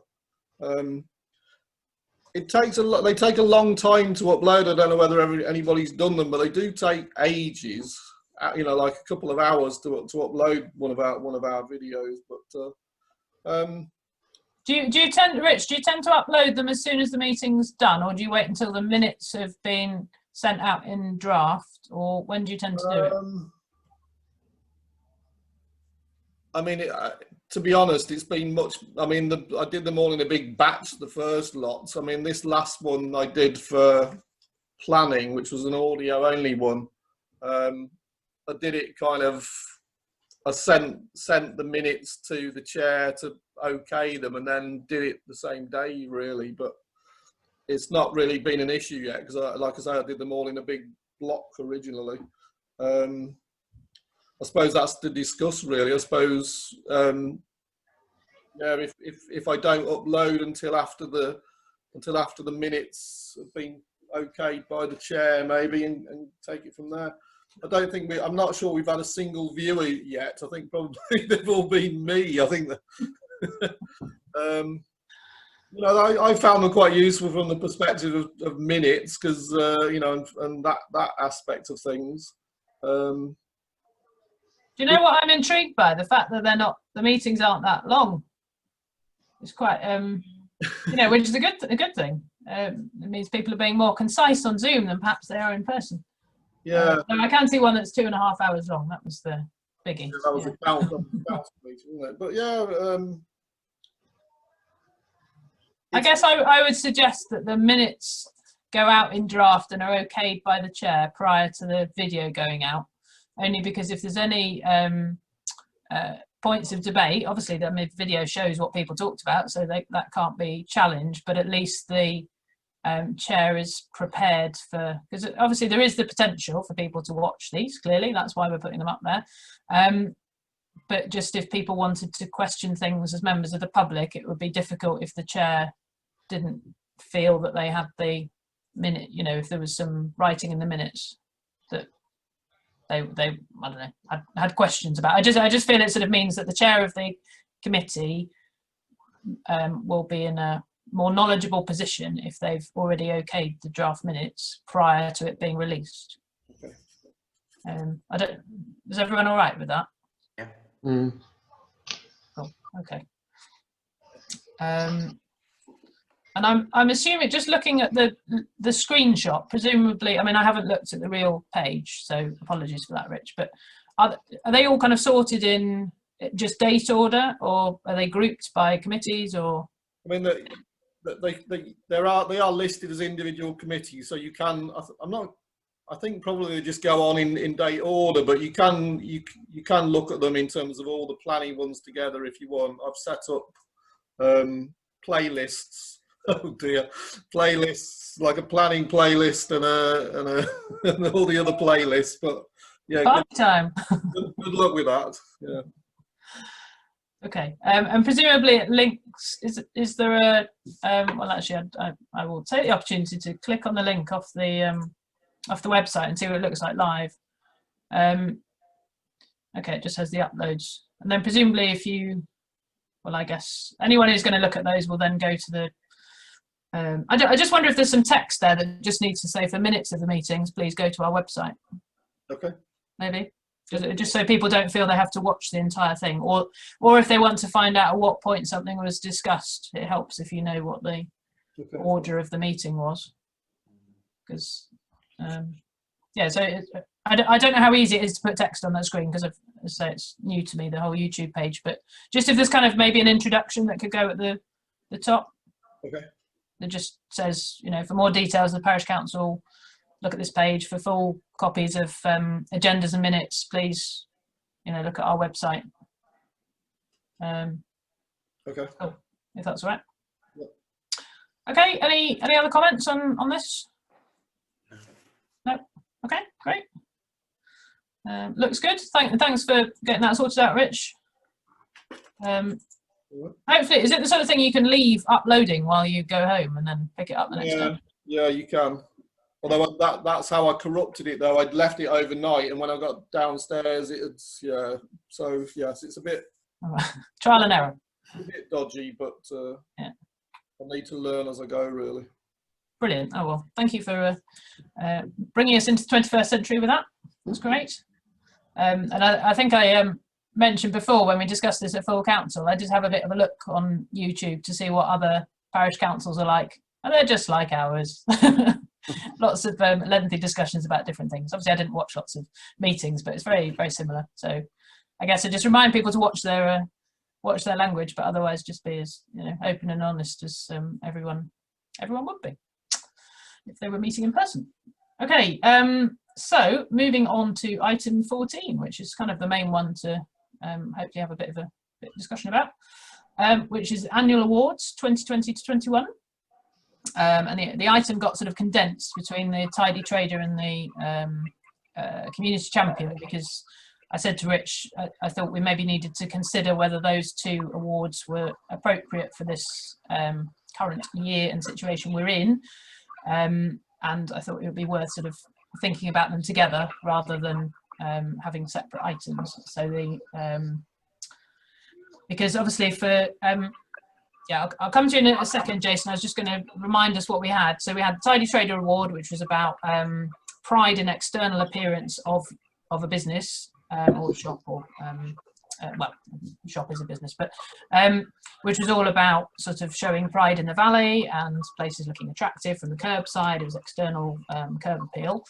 it takes a lot. They take a long time to upload. I don't know whether anybody's done them, but they do take ages. You know, like a couple of hours to upload one of our videos. But do you tend, Rich? Do you tend to upload them as soon as the meeting's done, or do you wait until the minutes have been sent out in draft, or when do you tend to do it? I mean, to be honest, it's been much. I mean, I did them all in a big batch, the first lots. I mean, this last one I did for planning, which was an audio only one. I did it kind of. I sent the minutes to the chair to okay them, and then did it the same day, really. But it's not really been an issue yet because, like I say, I did them all in a big block originally. I suppose that's to discuss, really. I suppose, yeah, if I don't upload until after the minutes have been okayed by the chair, maybe, and take it from there. I don't think I'm not sure we've had a single viewer yet. I think probably they've all been me. I think that, you know, I found them quite useful from the perspective of minutes because, you know, and that aspect of things. Do you know what I'm intrigued by? The fact that the meetings aren't that long. It's quite, you know, which is a good thing. It means people are being more concise on Zoom than perhaps they are in person. Yeah. So I can see one that's 2.5 hours long. That was the biggie. Yeah, that was a council meeting, wasn't it? But yeah. I guess I would suggest that the minutes go out in draft and are okayed by the chair prior to the video going out. Only because if there's any points of debate, obviously the video shows what people talked about, so that can't be challenged, but at least the chair is prepared for, because obviously there is the potential for people to watch these, clearly, that's why we're putting them up there. But just if people wanted to question things as members of the public, it would be difficult if the chair didn't feel that they had the minute, you know, if there was some writing in the minutes that they I don't know, had questions about. I just feel it sort of means that the chair of the committee will be in a more knowledgeable position if they've already okayed the draft minutes prior to it being released. Okay. Is everyone all right with that? Yeah. Mm. Cool. Okay. And I'm assuming, just looking at the screenshot, presumably, I mean, I haven't looked at the real page, so apologies for that, Rich, but are they all kind of sorted in just date order, or are they grouped by committees, or? I mean, they are listed as individual committees, so you can, I think probably they just go on in date order, but you can look at them in terms of all the planning ones together if you want. I've set up playlists. Oh dear, playlists, like a planning playlist and all the other playlists. But yeah, good luck with that. Yeah. Okay, and presumably it links. Is there a? Well, actually, I will take the opportunity to click on the link off the website and see what it looks like live. Okay, it just has the uploads, and then presumably if you, well, I guess anyone who's going to look at those will then go to the. I just wonder if there's some text there that just needs to say, for minutes of the meetings, please go to our website. Okay. Maybe. Just so people don't feel they have to watch the entire thing, or if they want to find out at what point something was discussed, it helps if you know what the order of the meeting was. Because, yeah, so I don't know how easy it is to put text on that screen, because as I say, it's new to me, the whole YouTube page, but just if there's kind of maybe an introduction that could go at the top. Okay. It just says, you know, for more details, the Parish Council, look at this page. For full copies of agendas and minutes, please, you know, look at our website. Okay. Cool, if that's all right. Yep. Okay. Any other comments on this? No. Okay. Great. Looks good. Thanks for getting that sorted out, Rich. Hopefully, is it the sort of thing you can leave uploading while you go home and then pick it up the next day? Yeah, you can. Although that's how I corrupted it, though. I'd left it overnight, and when I got downstairs, it's So yes, it's a bit trial and error. A bit dodgy, but yeah, I need to learn as I go, really. brilliant. Oh well, thank you for bringing us into the 21st century with that. That's great. And I think I mentioned before when we discussed this at full council, I did have a bit of a look on YouTube to see what other parish councils are like, and they're just like ours. Lots of lengthy discussions about different things. Obviously, I didn't watch lots of meetings, but it's very, very similar. So I guess I just remind people to watch their language, but otherwise just be as open and honest as everyone would be if they were meeting in person. Okay, so moving on to item 14, which is kind of the main one to hopefully have a bit of discussion about, which is annual awards 2020 to 21. And the item got sort of condensed between the Tidy Trader and the Community Champion, because I said to Rich, I thought we maybe needed to consider whether those two awards were appropriate for this current year and situation we're in. And I thought it would be worth sort of thinking about them together rather than having separate items. So because obviously for yeah, I'll come to you in a second, Jason. I was just going to remind us what we had. So we had the Tidy Trader Award, which was about pride in external appearance of a business or shop, or well, shop is a business, but which was all about sort of showing pride in the valley and places looking attractive from the curbside. It was external curb appeal.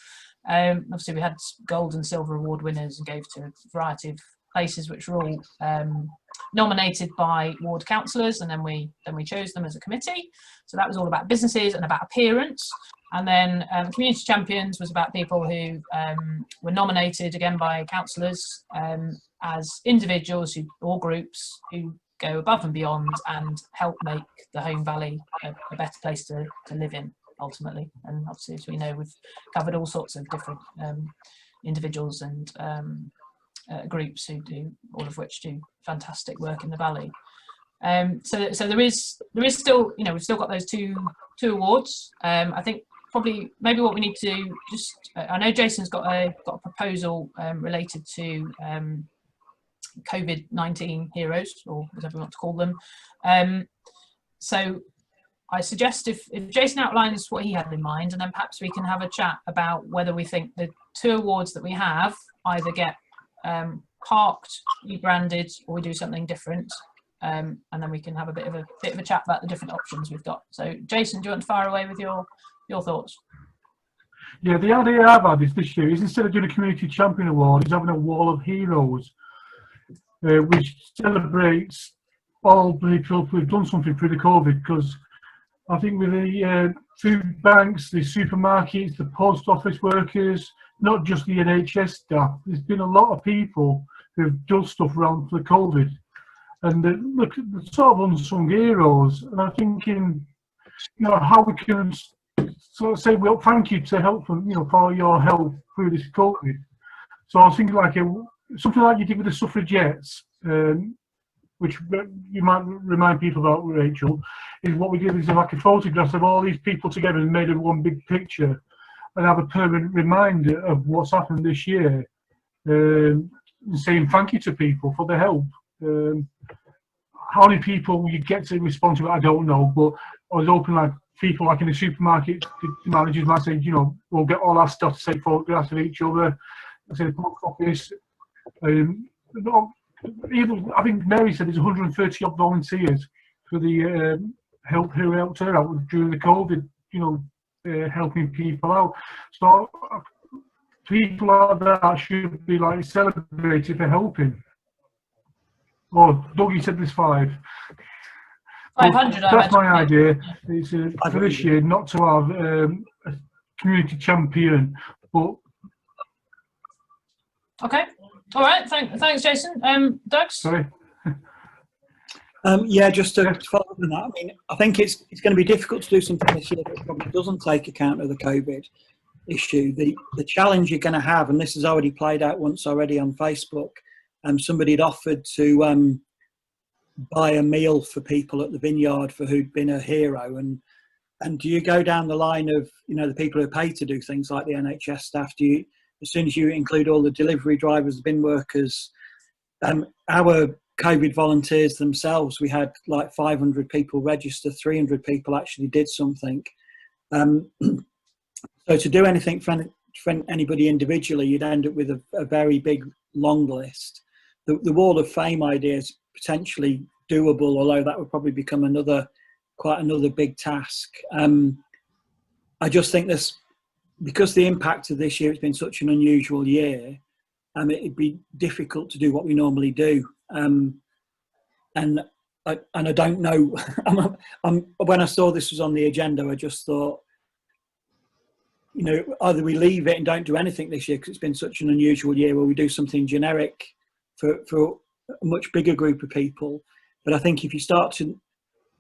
Obviously, we had gold and silver award winners and gave to a variety of places which were all nominated by ward councillors, and then we chose them as a committee. So that was all about businesses and about appearance. And then Community Champions was about people who were nominated again by councillors as individuals or groups who go above and beyond and help make the home valley a better place to live in ultimately. And obviously, as we know, we've covered all sorts of different individuals and groups who do, all of which do fantastic work in the valley. So there is still, we've still got those two awards. I think probably maybe what we need to just, I know Jason's got a proposal related to COVID-19 heroes, or whatever we want to call them. So I suggest if Jason outlines what he had in mind, and then perhaps we can have a chat about whether we think the two awards that we have either get parked, rebranded, or we do something different, and then we can have a bit of a chat about the different options we've got. So Jason, do you want to fire away with your thoughts? Yeah, the idea I've had is this year is, instead of doing a Community Champion Award, is having a Wall of Heroes, which celebrates all the people who've done something through the COVID. Because I think with the food banks, the supermarkets, the post office workers, not just the NHS staff, there's been a lot of people who've done stuff around for the COVID. And look, the sort of unsung heroes. And I'm thinking, how we can sort of say, well, thank you to help them, for your help through this COVID. So I was thinking like something like you did with the suffragettes, which you might remind people about, Rachel, is what we did is like a photograph of all these people together and made of one big picture, and have a permanent reminder of what's happened this year, saying thank you to people for their help. How many people you get to respond to it, I don't know, but I was hoping like people like in the supermarket, the managers might say, we'll get all our stuff to take photographs of each other. I say the post office. Even, I think Mary said there's 130 odd volunteers for the who helped her out during the COVID, helping people out. So people like that should be like celebrated for helping. Oh, Dougie said there's 5. 500. That's my idea. It's for this year not to have a community champion, but okay. All right. Thanks, Jason. Doug. Sorry. Yeah, just to follow up on that, I mean, I think it's going to be difficult to do something this year that probably doesn't take account of the COVID issue. The challenge you're going to have, and this has already played out once already on Facebook, somebody had offered to buy a meal for people at the vineyard for who'd been a hero, and do you go down the line of the people who are paid to do things like the NHS staff? Do you, as soon as you include all the delivery drivers, the bin workers, our COVID volunteers themselves, we had like 500 people register, 300 people actually did something. So to do anything for anybody individually, you'd end up with a very big long list. The Wall of Fame idea is potentially doable, although that would probably become quite another big task. I just think this, because the impact of this year has been such an unusual year, it'd be difficult to do what we normally do. And I don't know. When I saw this was on the agenda, I just thought, either we leave it and don't do anything this year because it's been such an unusual year, or we do something generic for a much bigger group of people. But I think if you start to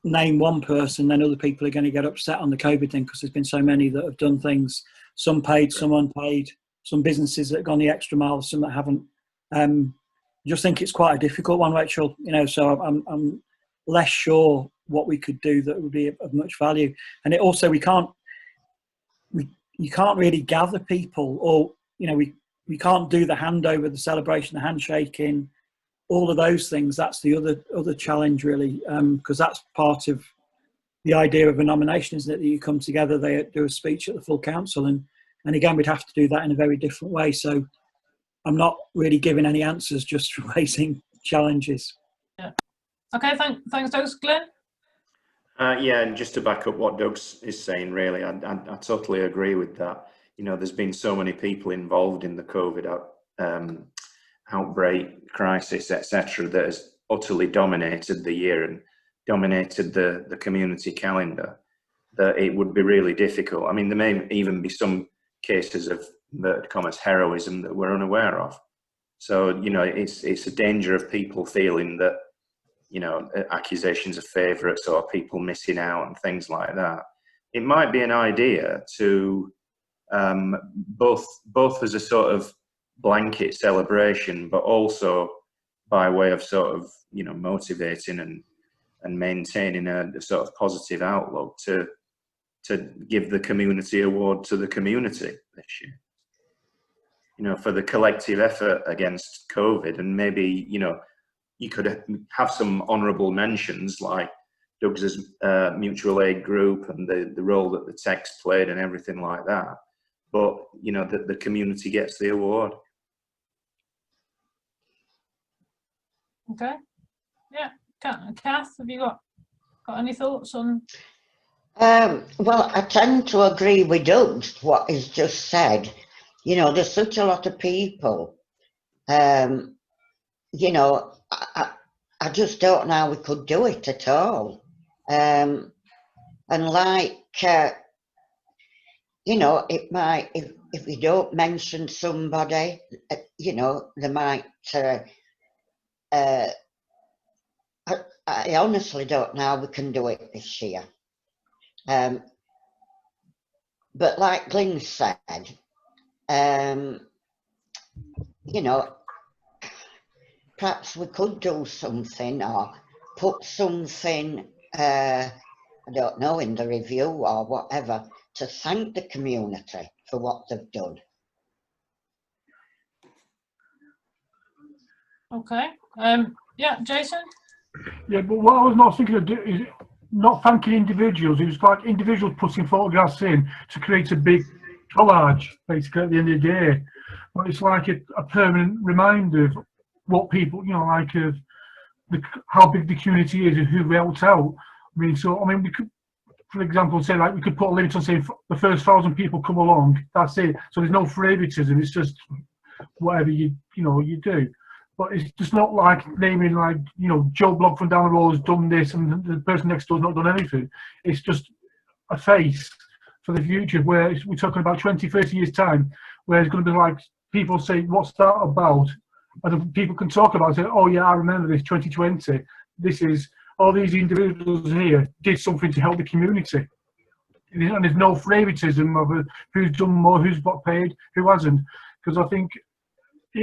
name one person, then other people are going to get upset on the COVID thing, because there's been so many that have done things, some paid, some unpaid, some businesses that have gone the extra mile, some that haven't. I just think it's quite a difficult one, Rachel. So I'm less sure what we could do that would be of much value. And it also, you can't really gather people, or we can't do the handover, the celebration, the handshaking, all of those things. That's the other challenge, really, because that's part of the idea of a nomination, isn't it? That you come together, they do a speech at the full council, and again, we'd have to do that in a very different way. So I'm not really giving any answers, just raising challenges. Yeah. Okay. Thanks, Doug. Glenn. Yeah, and just to back up what Doug is saying, really, I totally agree with that. There's been so many people involved in the COVID outbreak, crisis, etc., that has utterly dominated the year and dominated the community calendar, that it would be really difficult. I mean, there may even be some cases of inverted commas heroism that we're unaware of. So, it's a danger of people feeling that, accusations of favourites or people missing out and things like that. It might be an idea to both as a sort of blanket celebration, but also by way of sort of motivating and maintaining a sort of positive outlook, to give the community award to the community this year, for the collective effort against COVID. And maybe you could have some honourable mentions, like Doug's mutual aid group and the role that the techs played and everything like that. But the community gets the award. Okay. Yeah. Kath, have you got any thoughts on? Well, I tend to agree with Doug, what he's just said. There's such a lot of people. I just don't know how we could do it at all. And like, it might, if we don't mention somebody, they might, I honestly don't know how we can do it this year. But like Glyn said, perhaps we could do something, or put something, I don't know, in the review or whatever, to thank the community for what they've done. Okay. Yeah, Jason. Yeah, but what I was not thinking of is not thanking individuals. It was like individuals putting photographs in to create a big collage, basically, at the end of the day. But it's like a permanent reminder of what people, like of how big the community is and who helped out. We could, for example, say like we could put a limit on saying the first 1,000 people come along. That's it. So there's no favoritism. It's just whatever you do. But it's just not like naming like Joe Blog from down the road has done this and the person next door's not done anything. It's just a face for the future, where we're talking about 20, 30 years time, where it's going to be like people say, "What's that about?" And people can talk about it. Oh yeah, I remember this 2020. This is all these individuals here did something to help the community, and there's no favoritism of who's done more, who's got paid, who hasn't. Because I think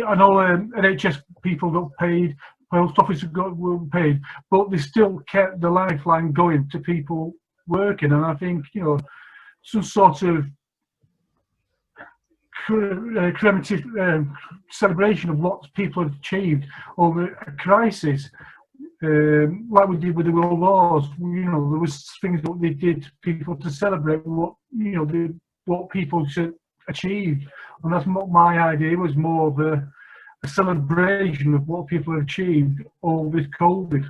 I know NHS people got paid, post office were paid, but they still kept the lifeline going to people working. And I think some sort of commemorative celebration of what people have achieved over a crisis like we did with the World Wars. You know, there was things that they did people to celebrate what, you know, what people should achieve, and that's what my idea was, more of a celebration of what people have achieved all this COVID.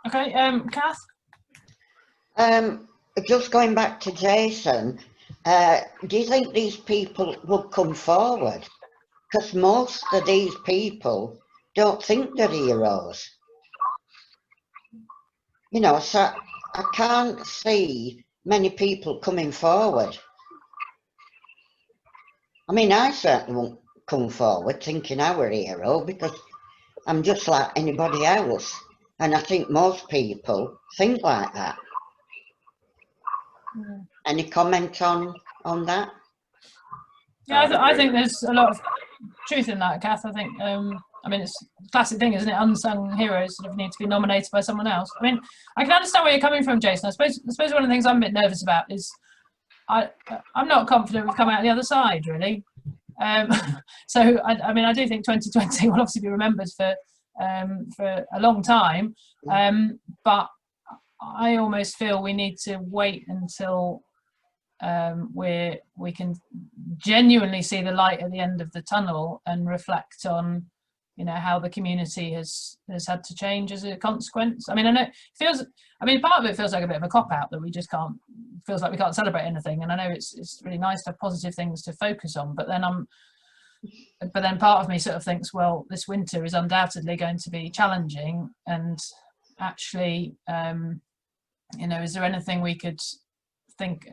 Okay, Kath? Just going back to Jason, do you think these people would come forward? Because most of these people don't think they're heroes. You know, so I can't see many people coming forward. I mean, I certainly won't come forward thinking I were a hero, because I'm just like anybody else. And I think most people think like that. Any comment on that? Yeah, I think there's a lot of truth in that, Kath. I think, I mean, it's a classic thing, isn't it? Unsung heroes sort of need to be nominated by someone else. I mean, I can understand where you're coming from, Jason. I suppose one of the things I'm a bit nervous about is I'm not confident we've come out the other side, really. So, I mean, I do think 2020 will obviously be remembered for a long time, but I almost feel we need to wait until we can genuinely see the light at the end of the tunnel and reflect on, you know, how the community has had to change as a consequence. I mean, I know it feels, I mean, part of it feels like a bit of a cop-out that we just can't, feels like we can't celebrate anything. And I know it's really nice to have positive things to focus on, but then part of me sort of thinks, well, this winter is undoubtedly going to be challenging, and actually, you know, is there anything we could think,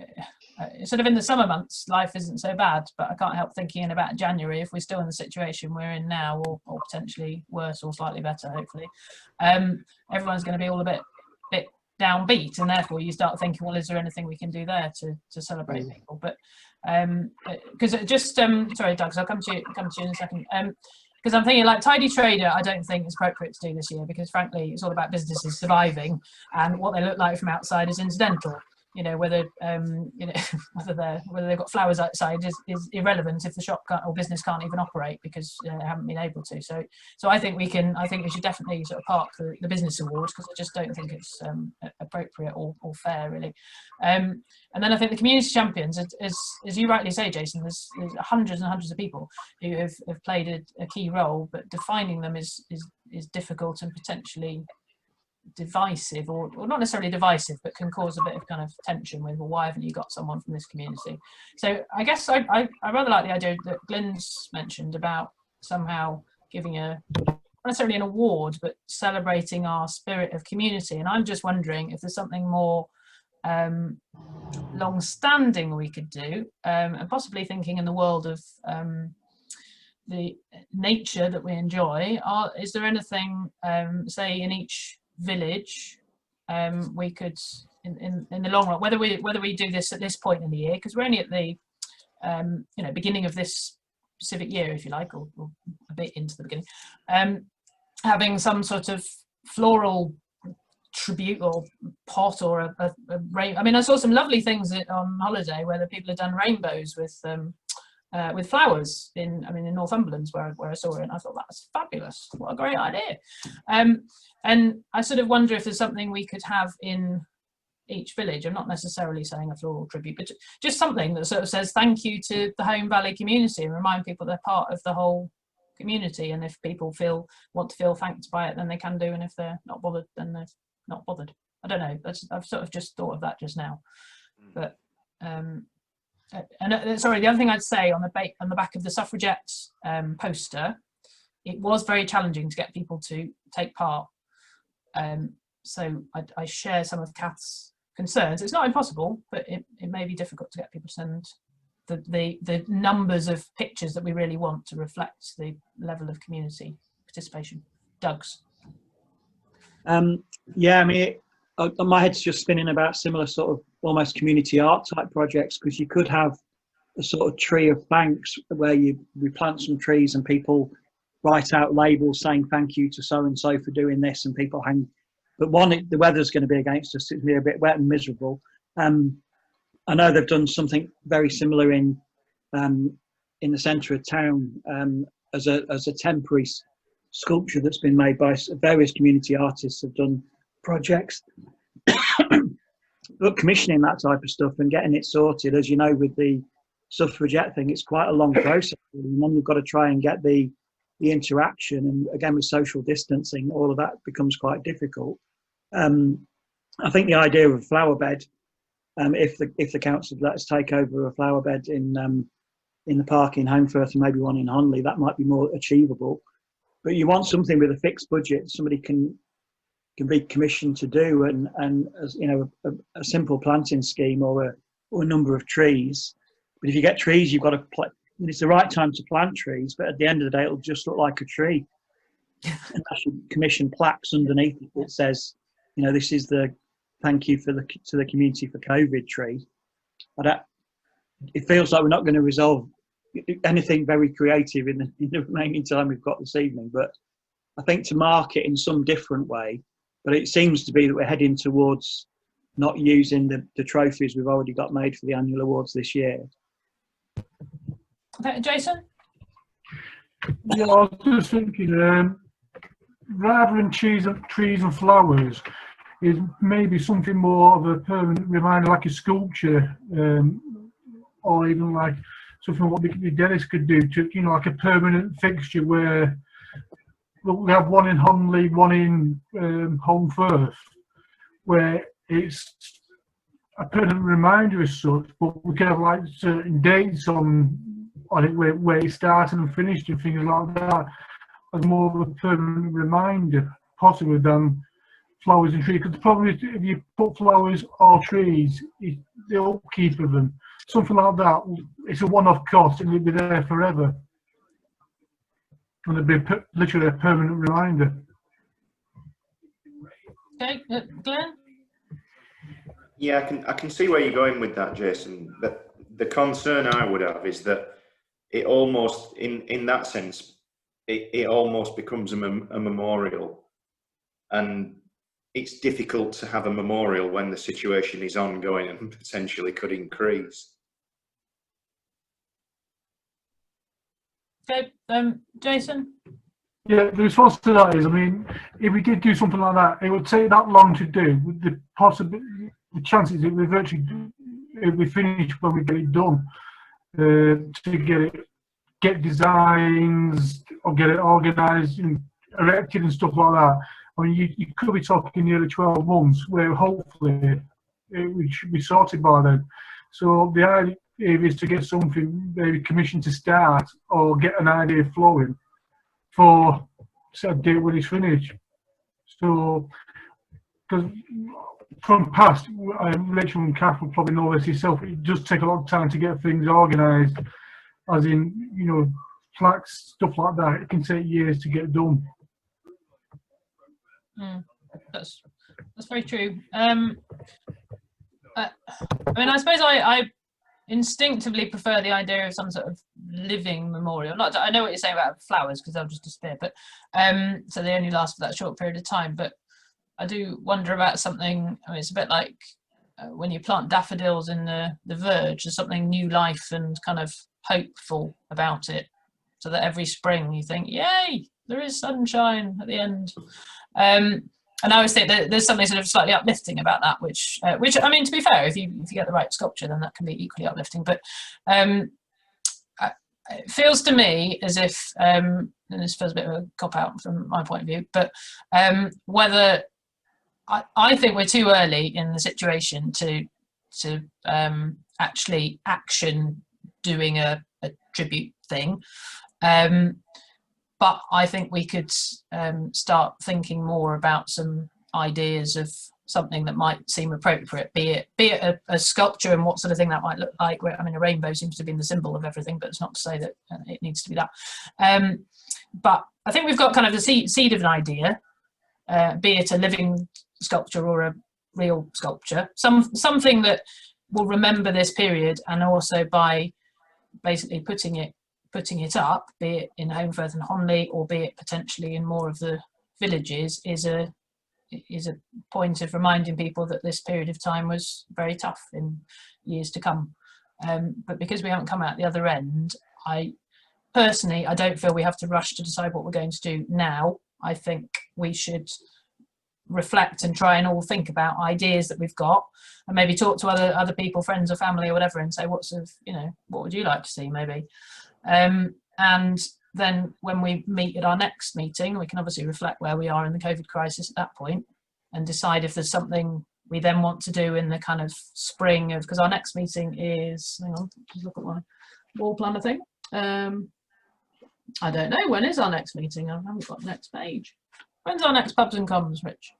sort of in the summer months, life isn't so bad, but I can't help thinking about January, if we're still in the situation we're in now, or potentially worse or slightly better, hopefully, everyone's going to be all a bit downbeat, and therefore you start thinking, well, is there anything we can do there to celebrate people? But because just sorry, Doug, so I'll come to you in a second. Because I'm thinking, like, Tidy Trader, I don't think it's appropriate to do this year, because frankly, it's all about businesses surviving, and what they look like from outside is incidental. You know, whether you know, whether they've got flowers outside is irrelevant if the shop can't, or business can't even operate because they haven't been able to. So I think we should definitely sort of park the business awards, because I just don't think it's appropriate or fair, really. And then I think the community champions, as you rightly say, Jason, there's hundreds and hundreds of people who have played a key role, but defining them is difficult and potentially divisive, or not necessarily divisive, but can cause a bit of kind of tension with, well, why haven't you got someone from this community? So I guess I rather like the idea that Glyn's mentioned about somehow giving not necessarily an award, but celebrating our spirit of community. And I'm just wondering if there's something more long-standing we could do, and possibly thinking in the world of the nature that we enjoy. Is there anything, say, in each village we could, in the long run, whether we do this at this point in the year, because we're only at the you know, beginning of this civic year, if you like, or a bit into the beginning, having some sort of floral tribute or pot or a rain. I mean, I saw some lovely things on holiday where the people had done rainbows with flowers in Northumberland, where I saw it, and I thought, that's fabulous, what a great idea. And I sort of wonder if there's something we could have in each village. I'm not necessarily saying a floral tribute, but just something that sort of says thank you to the Home Valley community, and remind people they're part of the whole community, and if people want to feel thanked by it, then they can do, and if they're not bothered, then they're not bothered. I don't know, I've sort of just thought of that just now. But and sorry, the other thing I'd say, on the back of the suffragette poster, it was very challenging to get people to take part. So I share some of Kath's concerns. It's not impossible, but it may be difficult to get people to send the numbers of pictures that we really want to reflect the level of community participation. Doug's. Yeah, I mean, my head's just spinning about similar sort of almost community art type projects, because you could have a sort of tree of thanks where we plant some trees and people write out labels saying thank you to so and so for doing this, and people hang. But the weather's going to be against us. It's going to be a bit wet and miserable. I know they've done something very similar in the centre of town as a temporary sculpture that's been made by various community artists have done projects. But commissioning that type of stuff and getting it sorted, as you know, with the suffragette thing, it's quite a long process. And then you've got to try and get the interaction, and again with social distancing, all of that becomes quite difficult. I think the idea of a flower bed, if the council let us take over a flower bed in the park in Holmfirth and maybe one in Honley, that might be more achievable. But you want something with a fixed budget somebody can be commissioned to do, and as you know, a simple planting scheme or a number of trees. But if you get trees, you've got to it's the right time to plant trees, but at the end of the day, it'll just look like a tree. And I should commission plaques underneath it that says, you know, this is the thank you to the community for COVID tree. But it feels like we're not going to resolve anything very creative in the remaining time we've got this evening. But I think to market in some different way. But it seems to be that we're heading towards not using the trophies we've already got made for the annual awards this year. Jason? Yeah, I was just thinking, rather than trees and flowers, is maybe something more of a permanent reminder, like a sculpture, or even like something what the Dennis could do to, you know, like a permanent fixture where we have one in Honley, one in Holmfirth, where it's a permanent reminder as such, but we can have like certain dates on it where it started and finished and things like that, as more of a permanent reminder, possibly than flowers and trees. Because the problem is, if you put flowers or trees, the upkeep of them, something like that, it's a one-off cost and it'll be there forever. And it'll be literally a permanent reminder. Okay, Glenn? Yeah, I can see where you're going with that, Jason. But the concern I would have is that it almost, in that sense, it almost becomes a memorial, and it's difficult to have a memorial when the situation is ongoing and potentially could increase. Okay, Jason? Yeah, the response to that is, I mean, if we did do something like that, it would take that long to do. With the chances it would virtually be finished when we get it done. To get designs or get it organised and erected and stuff like that. I mean, you could be talking nearly 12 months, where hopefully it should be sorted by then. So the idea is to get something maybe commissioned to start, or get an idea flowing for a date when it's finished. So, because from past, Rachel and Kath will probably know this yourself, it does take a lot of time to get things organised, as in, you know, plaques, stuff like that. It can take years to get done. That's very true. I mean, I suppose I instinctively prefer the idea of some sort of living memorial. Not, I know what you're saying about flowers, because they'll just disappear, but so they only last for that short period of time. But I do wonder about something. I mean, it's a bit like when you plant daffodils in the verge. There's something new life and kind of hopeful about it, so that every spring you think, yay, there is sunshine at the end. And I always think that there's something sort of slightly uplifting about that, which I mean, to be fair, if you get the right sculpture, then that can be equally uplifting. But it feels to me as if, and this feels a bit of a cop-out from my point of view, but whether I think we're too early in the situation to actually action doing a tribute thing. But I think we could start thinking more about some ideas of something that might seem appropriate, be it a sculpture and what sort of thing that might look like. I mean, a rainbow seems to be the symbol of everything, but it's not to say that it needs to be that. But I think we've got kind of the seed of an idea, be it a living sculpture or a real sculpture, something that will remember this period, and also by basically putting it up, be it in Holmfirth and Honley, or be it potentially in more of the villages, is a point of reminding people that this period of time was very tough in years to come. But because we haven't come out the other end, I personally, I don't feel we have to rush to decide what we're going to do now. I think we should reflect and try and all think about ideas that we've got, and maybe talk to other people, friends or family or whatever, and say, what would you like to see, maybe. And then when we meet at our next meeting, we can obviously reflect where we are in the COVID crisis at that point and decide if there's something we then want to do in the kind of spring of, because our next meeting is, hang on, just look at my wall planner thing. I don't know, when is our next meeting? I haven't got the next page. When's our next Pubs and Commons, Rich?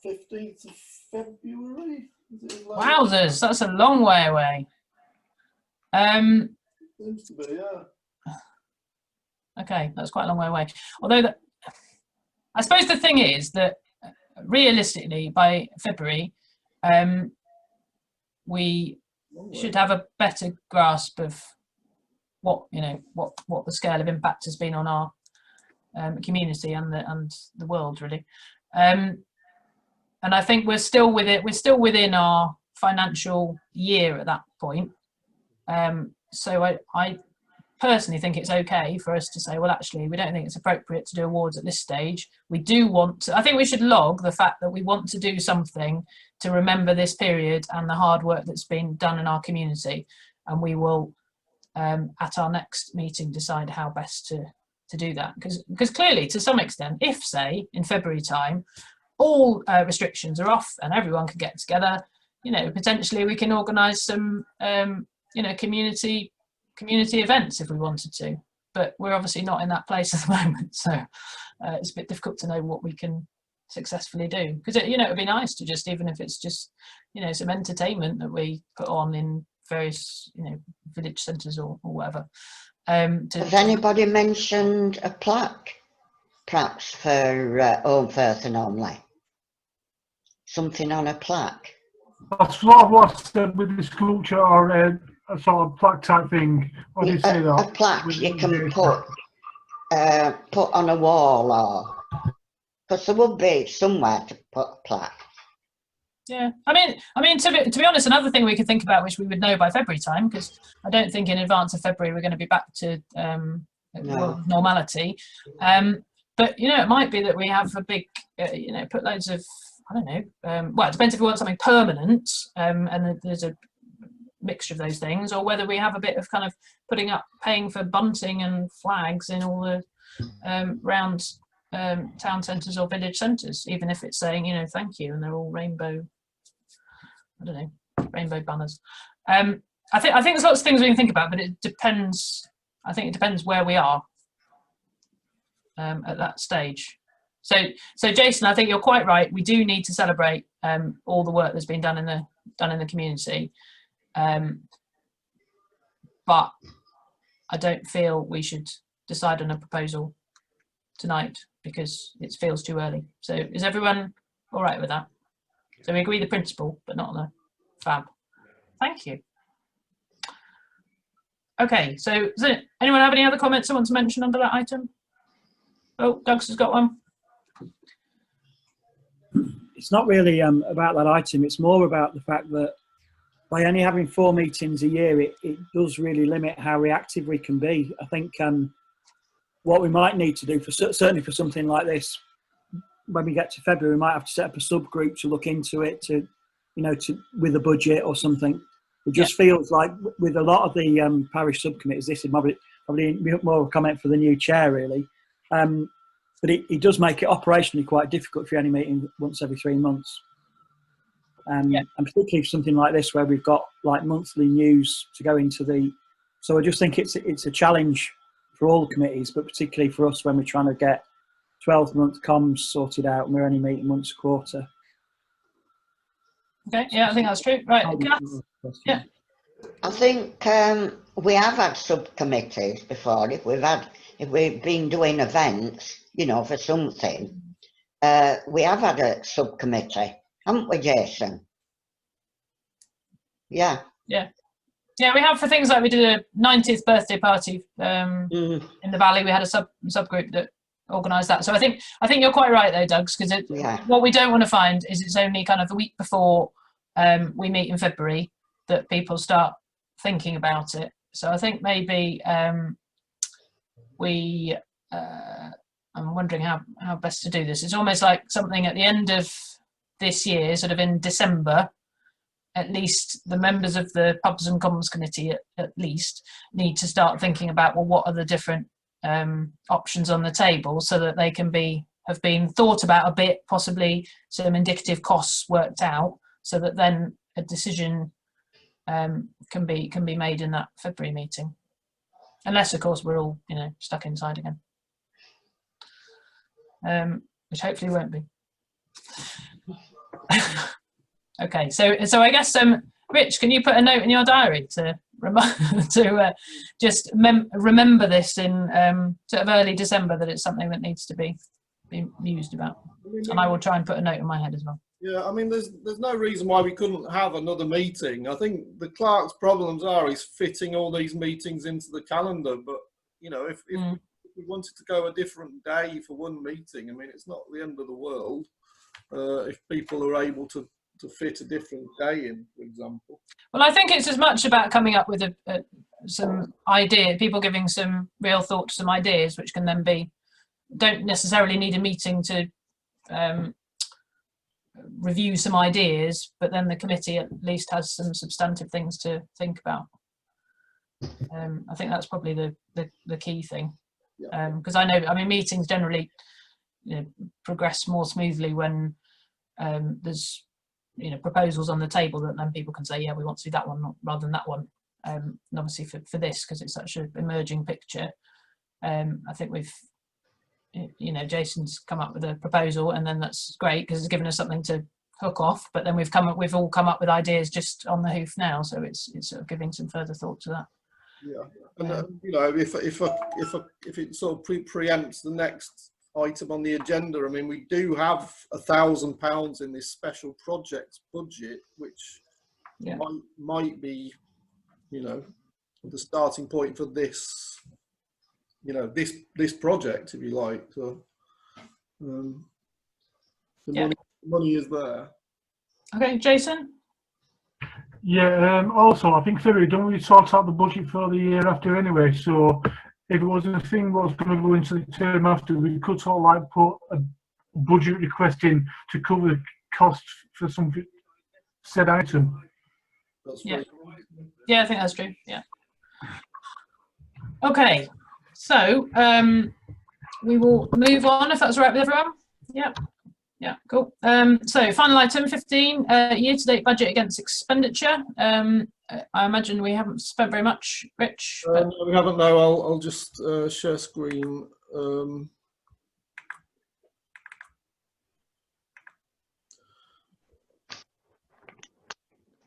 15th of February. Wowzers, that's a long way away. Seems to be, yeah. Okay, that's quite a long way away. Although I suppose the thing is that realistically by February, we should have a better grasp of what the scale of impact has been on our community and the world, really. And I think we're still within our financial year at that point. So I personally think it's okay for us to say, well, actually, we don't think it's appropriate to do awards at this stage. We do want to, I think we should log the fact that we want to do something to remember this period and the hard work that's been done in our community. And we will, at our next meeting, decide how best to do that. Because clearly, to some extent, if, say, in February time, all restrictions are off and everyone can get together, potentially we can organise some, community events if we wanted to. But we're obviously not in that place at the moment, so it's a bit difficult to know what we can successfully do. Because it would be nice to just, even if it's just some entertainment that we put on in various village centres or whatever. Has anybody mentioned a plaque, perhaps for own person only? Something on a plaque. That's sort of what's with the sculpture or a sort of plaque type thing. What do you say that? A plaque you can put on a wall, or because there would be somewhere to put a plaque. Yeah, I mean, to be honest, another thing we could think about, which we would know by February time, because I don't think in advance of February we're going to be back to normality. But it might be that we have a big, put loads of, I don't know. Well, it depends if we want something permanent, and there's a mixture of those things, or whether we have a bit of kind of paying for bunting and flags in all the round town centres or village centres, even if it's saying thank you and they're all rainbow. I don't know, rainbow banners. I think there's lots of things we can think about, but it depends. I think it depends where we are at that stage. So Jason, I think you're quite right. We do need to celebrate all the work that's been done in the community, but I don't feel we should decide on a proposal tonight because it feels too early. So is everyone all right with that? So we agree the principle, but not on the fab. Thank you. Okay, so does anyone have any other comments they want to mention under that item? Oh, Doug's has got one. It's not really about that item. It's more about the fact that by only having 4 meetings a year, it does really limit how reactive we can be. I think what we might need to do, certainly for something like this, when we get to February, we might have to set up a subgroup to look into it, with a budget or something. It just feels like with a lot of the parish subcommittees, this is probably more a comment for the new chair, really. But it does make it operationally quite difficult if you're only meeting once every 3 months. And particularly for something like this where we've got like monthly news to go into so I just think it's a challenge for all the committees, but particularly for us when we're trying to get 12-month comms sorted out and we're only meeting once a quarter. Okay, yeah, I think that's true. Right, yeah. I think we have had subcommittees before. If we've been doing events, for something, we have had a subcommittee, haven't we, Jason? Yeah. Yeah, we have for things like we did a 90th birthday party in the Valley. We had a subgroup that organised that. So I think you're quite right though, Doug, because what we don't want to find is it's only kind of the week before we meet in February that people start thinking about it. So I think maybe I'm wondering how best to do this. It's almost like something at the end of this year, sort of in December, at least the members of the Pubs and Commons Committee at least need to start thinking about, well, what are the different options on the table, so that they can have been thought about a bit, possibly some indicative costs worked out, so that then a decision can be made in that February meeting, unless of course we're all stuck inside again, which hopefully won't be. Okay, so I guess Rich, can you put a note in your diary to just remember this in sort of early December, that it's something that needs to be mused about, and I will try and put a note in my head as well. Yeah, I mean, there's no reason why we couldn't have another meeting. I think the clerk's problems is fitting all these meetings into the calendar. But if we wanted to go a different day for one meeting, I mean, it's not the end of the world if people are able to fit a different day in, for example. Well, I think it's as much about coming up with some idea, people giving some real thought to some ideas, which can then don't necessarily need a meeting to review some ideas, but then the committee at least has some substantive things to think about. I think that's probably the key thing, because I mean meetings generally progress more smoothly when there's proposals on the table that then people can say, yeah, we want to do that one rather than that one. And obviously for this, because it's such an emerging picture, I think we've Jason's come up with a proposal, and then that's great because it's given us something to hook off, but then we've all come up with ideas just on the hoof now, so it's sort of giving some further thought to that. Yeah, and if it sort of preempts the next item on the agenda, I mean, we do have £1,000 in this special projects budget, which might be the starting point for this this project, if you like. So the money is there. Okay, Jason? Yeah, also I think February, don't we sort out the budget for the year after anyway? So if it was a thing that was going to go into the term after, we could sort of like put a budget request in to cover the cost for some said item. Yeah, I think that's true. Yeah. Okay, so we will move on if that's all right with everyone. Yeah, cool. So final item 15, year-to-date budget against expenditure. I imagine we haven't spent very much, Rich. No, we haven't. No, I'll just share screen.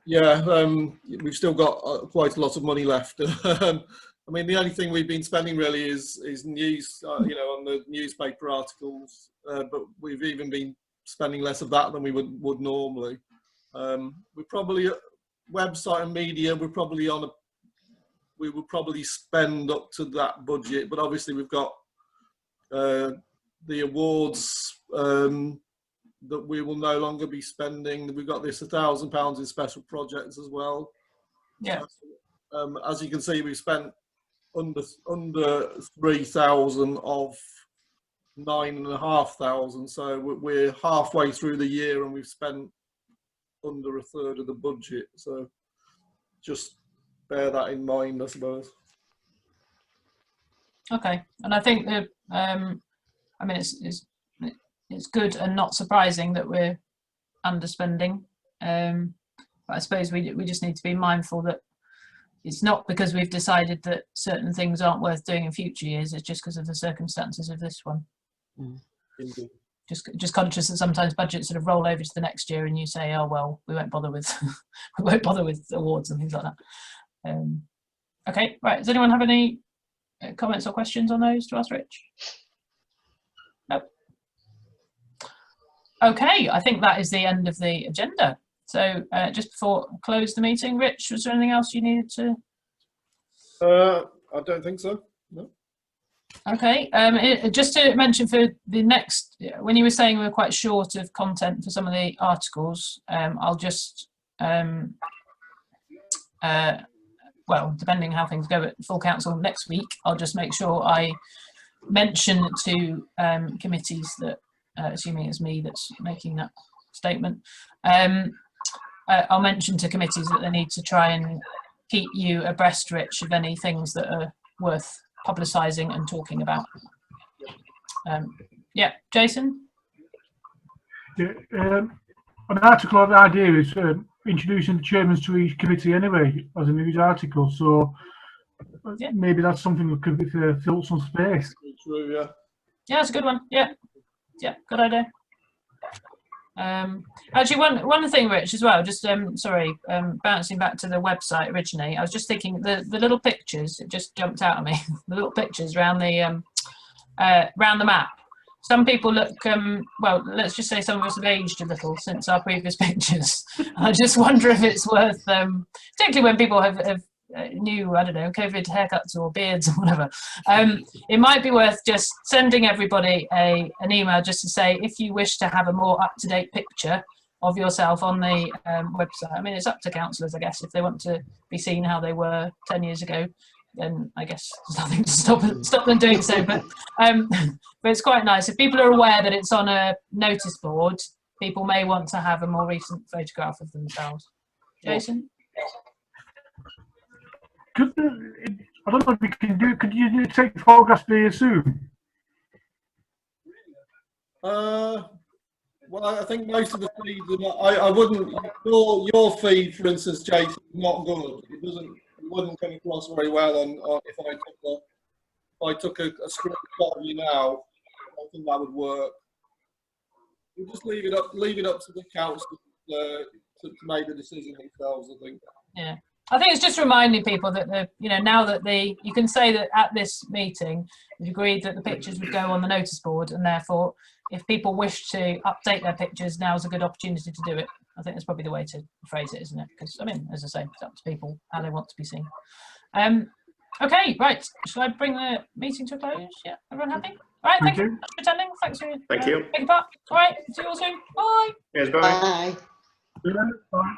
We've still got quite a lot of money left. I mean, the only thing we've been spending really is news, on the newspaper articles, but we've even been spending less of that than we would normally. We're probably website and media. We would probably spend up to that budget, but obviously we've got the awards that we will no longer be spending. We've got this £1,000 in special projects as well. Yeah. As you can see, we've spent under 3,000 of 9,500. So we're halfway through the year and we've spent under a third of the budget. So just bear that in mind, I suppose. Okay, and I think that I mean it's good and not surprising that we're underspending, but I suppose we just need to be mindful that it's not because we've decided that certain things aren't worth doing in future years. It's just because of the circumstances of this one. Indeed. Just conscious that sometimes budgets sort of roll over to the next year, and you say, "Oh well, we won't bother with awards and things like that." Okay, right. Does anyone have any comments or questions on those to ask Rich? No. Okay, I think that is the end of the agenda. So just before I close the meeting, Rich, was there anything else you needed to? I don't think so. No. Okay, just to mention for the next, when you were saying we were quite short of content for some of the articles, I'll just well, depending how things go at full council next week, I'll just make sure I mention to committees that, assuming it's me that's making that statement, I'll mention to committees that they need to try and keep you abreast, Rich, of any things that are worth publicising and talking about. Yeah, Jason? Yeah, an article of the idea is introducing the chairmen to each committee anyway as a news article, so Yeah. maybe that's something that could fill some space. True, yeah. Yeah, that's a good one. Yeah, yeah, good idea. Actually, one thing, Rich, as well, just sorry, bouncing back to the website originally, I was just thinking the little pictures, it just jumped out at me, the little pictures around the map. Some people look, well, let's just say some of us have aged a little since our previous pictures. I just wonder if it's worth, particularly when people have new, I don't know, COVID haircuts or beards or whatever, it might be worth just sending everybody an email just to say, if you wish to have a more up-to-date picture of yourself on the website. I mean, it's up to councillors, I guess, if they want to be seen how they were 10 years ago, then I guess there's nothing to stop them doing so. But it's quite nice. If people are aware that it's on a notice board, people may want to have a more recent photograph of themselves. Jason? I don't know if you can do. Could you take photographs via Zoom? Well, I think most of the feeds are not. I wouldn't. Your feed, for instance, Jason, is not good. It wouldn't come across very well on if I took a screenshot of you now. I don't think that would work. We'll just leave it up to the council to make the decision themselves, I think. Yeah. I think it's just reminding people that now that you can say that at this meeting we've agreed that the pictures would go on the notice board, and therefore if people wish to update their pictures, now is a good opportunity to do it. I think that's probably the way to phrase it, isn't it? Because I mean, as I say, it's up to people how they want to be seen. Okay, right. Shall I bring the meeting to a close? Yeah, everyone happy? All right, thank you for attending. Thanks for Thank you. taking part. All right, see you all soon. Bye. Yes, bye. Bye. Bye.